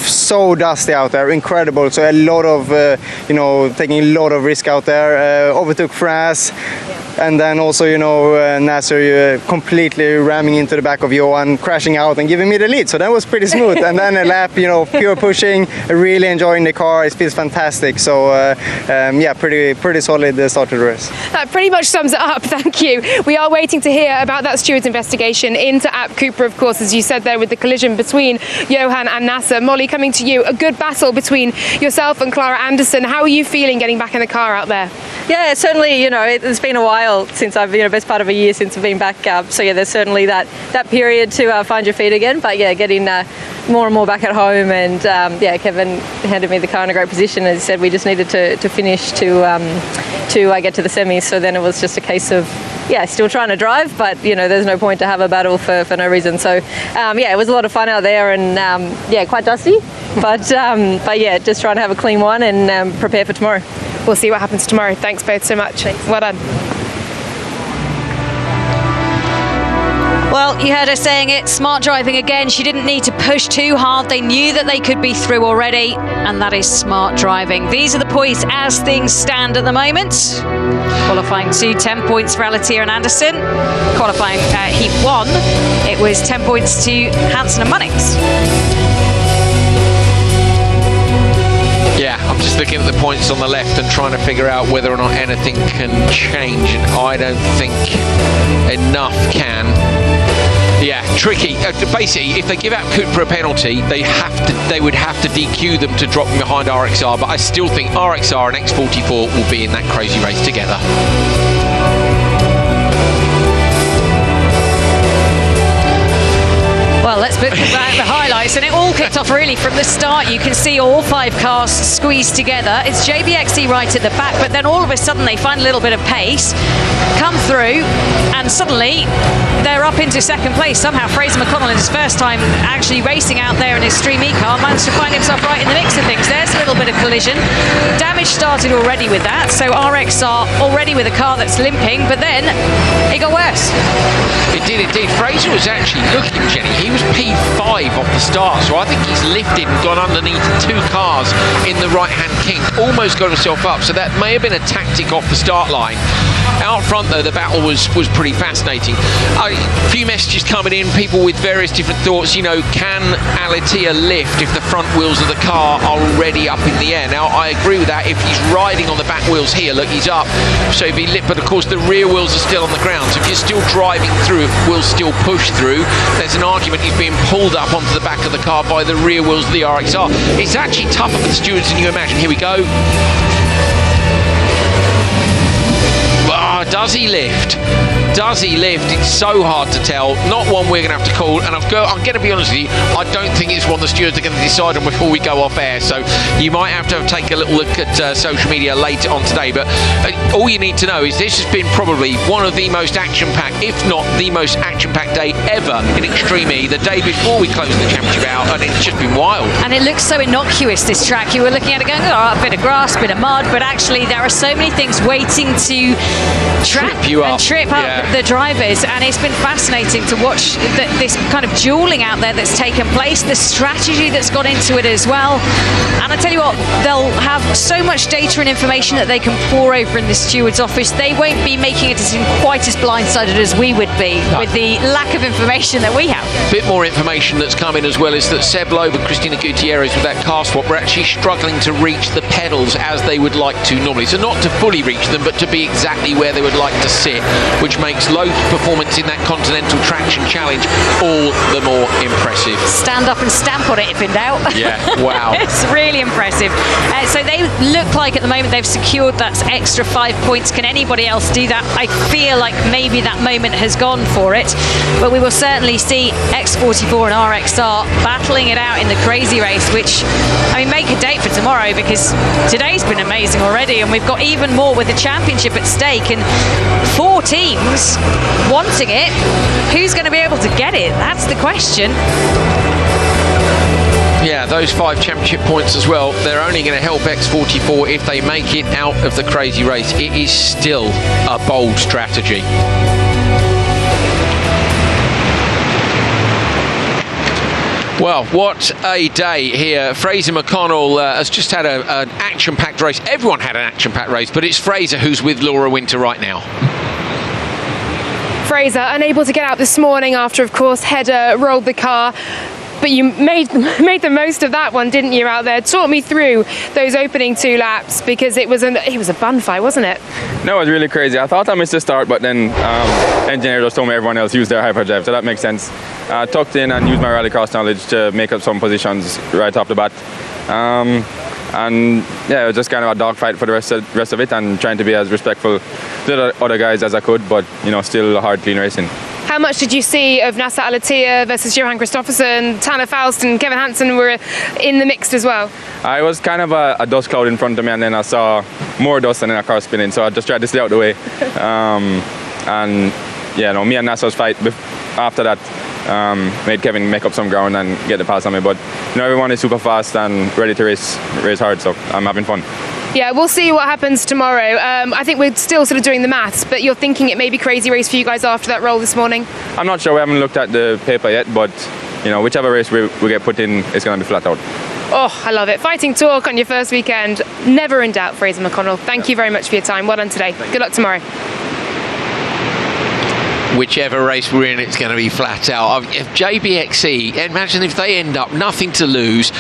So dusty out there, incredible. So a lot of, taking a lot of risk out there. Overtook Fras. and then also, you know, Nasser completely ramming into the back of Johan, crashing out and giving me the lead. So that was pretty smooth. And then a lap, you know, pure pushing, really enjoying the car. It feels fantastic. So yeah, pretty solid start to the race. That pretty much sums it up. Thank you. We are waiting to hear about that steward's investigation into App Cooper, of course, as you said there, with the collision between Johan and Nasser. Molly, coming to you, a good battle between yourself and Clara Anderson. How are you feeling getting back in the car out there? Yeah, certainly, you know, it's been a while since I've, you know, best part of a year since I've been back. So yeah, there's certainly that period to find your feet again. But yeah, getting more and more back at home, and yeah, Kevin handed me the car in a great position. As he said, we just needed to finish to get to the semis. So then it was just a case of, yeah, still trying to drive, but you know, there's no point to have a battle for no reason. So yeah, it was a lot of fun out there, and yeah, quite dusty, but yeah, just trying to have a clean one and prepare for tomorrow. We'll see what happens tomorrow. Thanks both so much. Thanks. Well done. Well, you heard her saying it, smart driving again. She didn't need to push too hard. They knew that they could be through already, and that is smart driving. These are the points as things stand at the moment. Qualifying 2, 10 points for Alatia and Anderson. Qualifying heat 1, it was 10 points to Hansen and Munnings. Yeah, I'm just looking at the points on the left and trying to figure out whether or not anything can change, and I don't think enough can. Yeah, tricky. Basically, if they give out Cooper a penalty, they would have to DQ them to drop them behind RXR, but I still think RXR and X44 will be in that crazy race together. Well, let's look at the highlights, and it all kicked off really from the start. You can see all 5 cars squeezed together. It's JBXE right at the back, but then all of a sudden they find a little bit of pace, come through, and suddenly they're up into second place. Somehow Fraser McConnell, in his first time actually racing out there in his Stream E car, managed to find himself right in the mix of things. There's a little bit of collision. Damage started already with that, so RXR already with a car that's limping, but then it got worse. It did indeed. Fraser was actually looking, Jenny. He was P5 off the start, so I think he's lifted and gone underneath 2 cars in the right-hand kink, almost got himself up, so that may have been a tactic off the start line. Out front, though, the battle was pretty fascinating. A few messages coming in, people with various different thoughts. You know, can Alatia lift if the front wheels of the car are already up in the air? Now, I agree with that. If he's riding on the back wheels here, look, he's up, so if he lift, but of course the rear wheels are still on the ground, so if you're still driving through, it will still push through. There's an argument he's being pulled up onto the back of the car by the rear wheels of the RXR. It's actually tougher for the stewards than you imagine. Here we go. Does he lift? Does he lift? It's so hard to tell. Not one we're going to have to call, and I'm going to be honest with you, I don't think it's one the stewards are going to decide on before we go off air, so you might have to take a little look at social media later on today, but all you need to know is this has been probably one of the most action-packed, if not the most action-packed day ever in Extreme E, the day before we closed the championship out, and it's just been wild. And it looks so innocuous, this track. You were looking at it going, oh, a bit of grass, a bit of mud, but actually there are so many things waiting to trip up the drivers, and it's been fascinating to watch this kind of dueling out there that's taken place, the strategy that's gone into it as well. And I tell you what, they'll have so much data and information that they can pour over in the steward's office. They won't be making a decision quite as blindsided as we would be with the lack of information that we have. Bit more information that's come in as well is that Seb Loeb and Christina Gutierrez with that car swap were actually struggling to reach the pedals as they would like to normally. So not to fully reach them, but to be exactly where they would like to sit, which makes Loeb's performance in that Continental Traction Challenge all the more impressive. Stand up and stamp on it if in doubt. Yeah, wow. It's really impressive. So they look like at the moment they've secured that extra 5 points. Can anybody else do that? I feel like maybe that moment has gone for it, but we will certainly see X44 and RXR battling it out in the crazy race, which, I mean, make a date for tomorrow, because today's been amazing already, and we've got even more with the championship at stake, and 4 teams wanting it. Who's going to be able to get it? That's the question. Yeah, those 5 championship points as well, they're only going to help X44 if they make it out of the crazy race. It is still a bold strategy. Well, what a day here. Fraser McConnell has just had an action-packed race. Everyone had an action-packed race, but it's Fraser who's with Laura Winter right now. Fraser, unable to get out this morning after, of course, header rolled the car. But you made the most of that one, didn't you, out there? Talk me through those opening 2 laps, because it was a bun fight, wasn't it? No, it was really crazy. I thought I missed the start, but then engineer just told me everyone else used their hyperdrive, so that makes sense. Tucked in and used my rallycross knowledge to make up some positions right off the bat. And yeah, it was just kind of a dogfight for the rest of it, and trying to be as respectful to the other guys as I could, but still hard, clean racing. How much did you see of Nasser Al-Attiyah versus Johan Kristoffersen? Tanner Faust and Kevin Hansen were in the mix as well. I was kind of a dust cloud in front of me, and then I saw more dust and then a car spinning, so I just tried to stay out of the way. And yeah, no, me and Nasser's fight after that made Kevin make up some ground and get the pass on me. But everyone is super fast and ready to race hard, so I'm having fun. Yeah, we'll see what happens tomorrow. I think we're still sort of doing the maths, but you're thinking it may be crazy race for you guys after that roll this morning? I'm not sure. We haven't looked at the paper yet, but whichever race we get put in, it's going to be flat out. Oh, I love it. Fighting talk on your first weekend. Never in doubt, Fraser McConnell. Thank you very much for your time. Well done today. Good luck tomorrow. Whichever race we're in, it's going to be flat out. If JBXE, imagine if they end up nothing to lose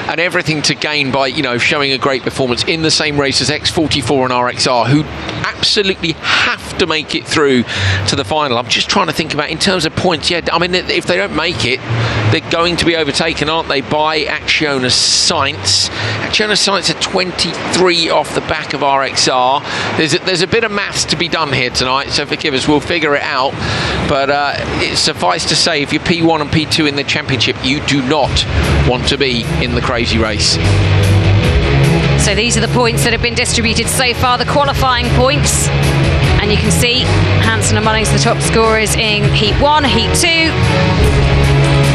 and everything to gain by, showing a great performance in the same race as X44 and RXR, who absolutely have to make it through to the final. I'm just trying to think about in terms of points. Yeah, I mean, if they don't make it, they're going to be overtaken, aren't they, by Acciona Sainz. Acciona Sainz are 23 off the back of RXR. There's a bit of maths to be done here tonight, so forgive us, we'll figure it out. But it's suffice to say, if you're P1 and P2 in the championship, you do not want to be in the crazy race. So these are the points that have been distributed so far, the qualifying points. And you can see Hansen and Munnings, the top scorers in Heat 1, Heat 2.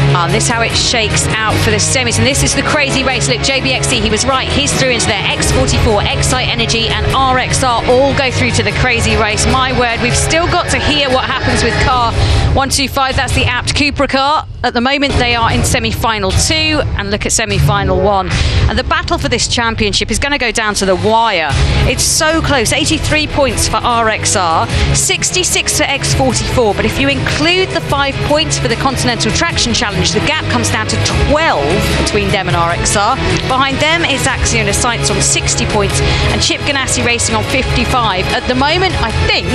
And this is how it shakes out for the semis. And this is the crazy race. Look, JBXE, he was right. He's through into their X44, Excite Energy and RXR all go through to the crazy race. My word, we've still got to hear what happens with car 125. That's the Apt Cupra car. At the moment, they are in semi-final 2. And look at semi-final 1. And the battle for this championship is going to go down to the wire. It's so close. 83 points for RXR, 66 for X44. But if you include the 5 points for the Continental Traction Challenge, the gap comes down to 12 between them and RXR. Behind them is Acciona Sainz on 60 points and Chip Ganassi Racing on 55. At the moment, I think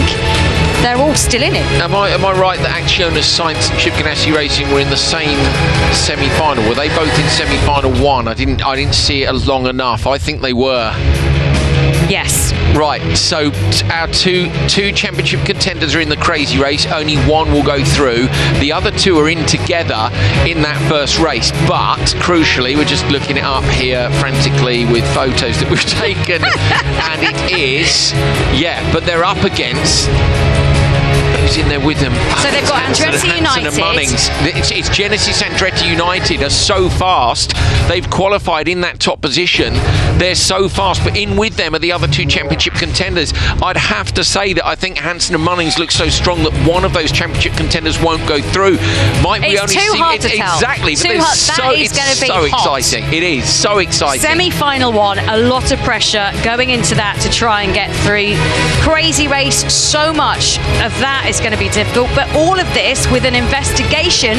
they're all still in it. Am I right that Acciona Sainz and Chip Ganassi Racing were in the same semi-final? Were they both in semi-final 1? I didn't see it long enough. I think they were. Yes. Right, so our two championship contenders are in the crazy race. Only one will go through. The other 2 are in together in that first race. But crucially, we're just looking it up here frantically with photos that we've taken. And it is, but they're up against... Who's in there with them? So they've got Andretti United. It's Genesis Andretti United are so fast. They've qualified in that top position. They're so fast, but in with them are the other 2 championship contenders. I'd have to say that I think Hansen and Munnings look so strong that one of those championship contenders won't go through. It's too hard to tell. Exactly. Too hard. That is going to be so hot. exciting. It is so exciting. Semi-final 1, a lot of pressure going into that to try and get through. Crazy race, so much of that is going to be difficult, but all of this with an investigation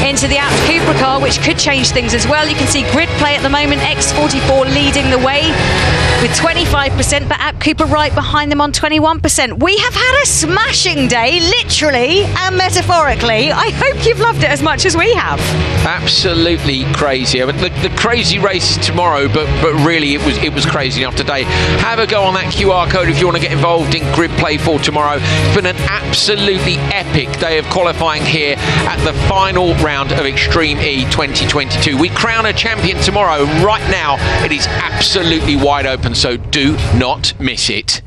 into the Apt Cupra car, which could change things as well. You can see grid play at the moment, X44 leading the way with 25%, but Apt Cupra right behind them on 21%. We have had a smashing day, literally and metaphorically. I hope you've loved it as much as we have. Absolutely crazy. The crazy race is tomorrow, but really it was crazy enough today. Have a go on that QR code if you want to get involved in grid play for tomorrow. It's been an absolutely epic day of qualifying here at the final round of Extreme E 2022. We crown a champion tomorrow. Right now, it is absolutely wide open, so do not miss it.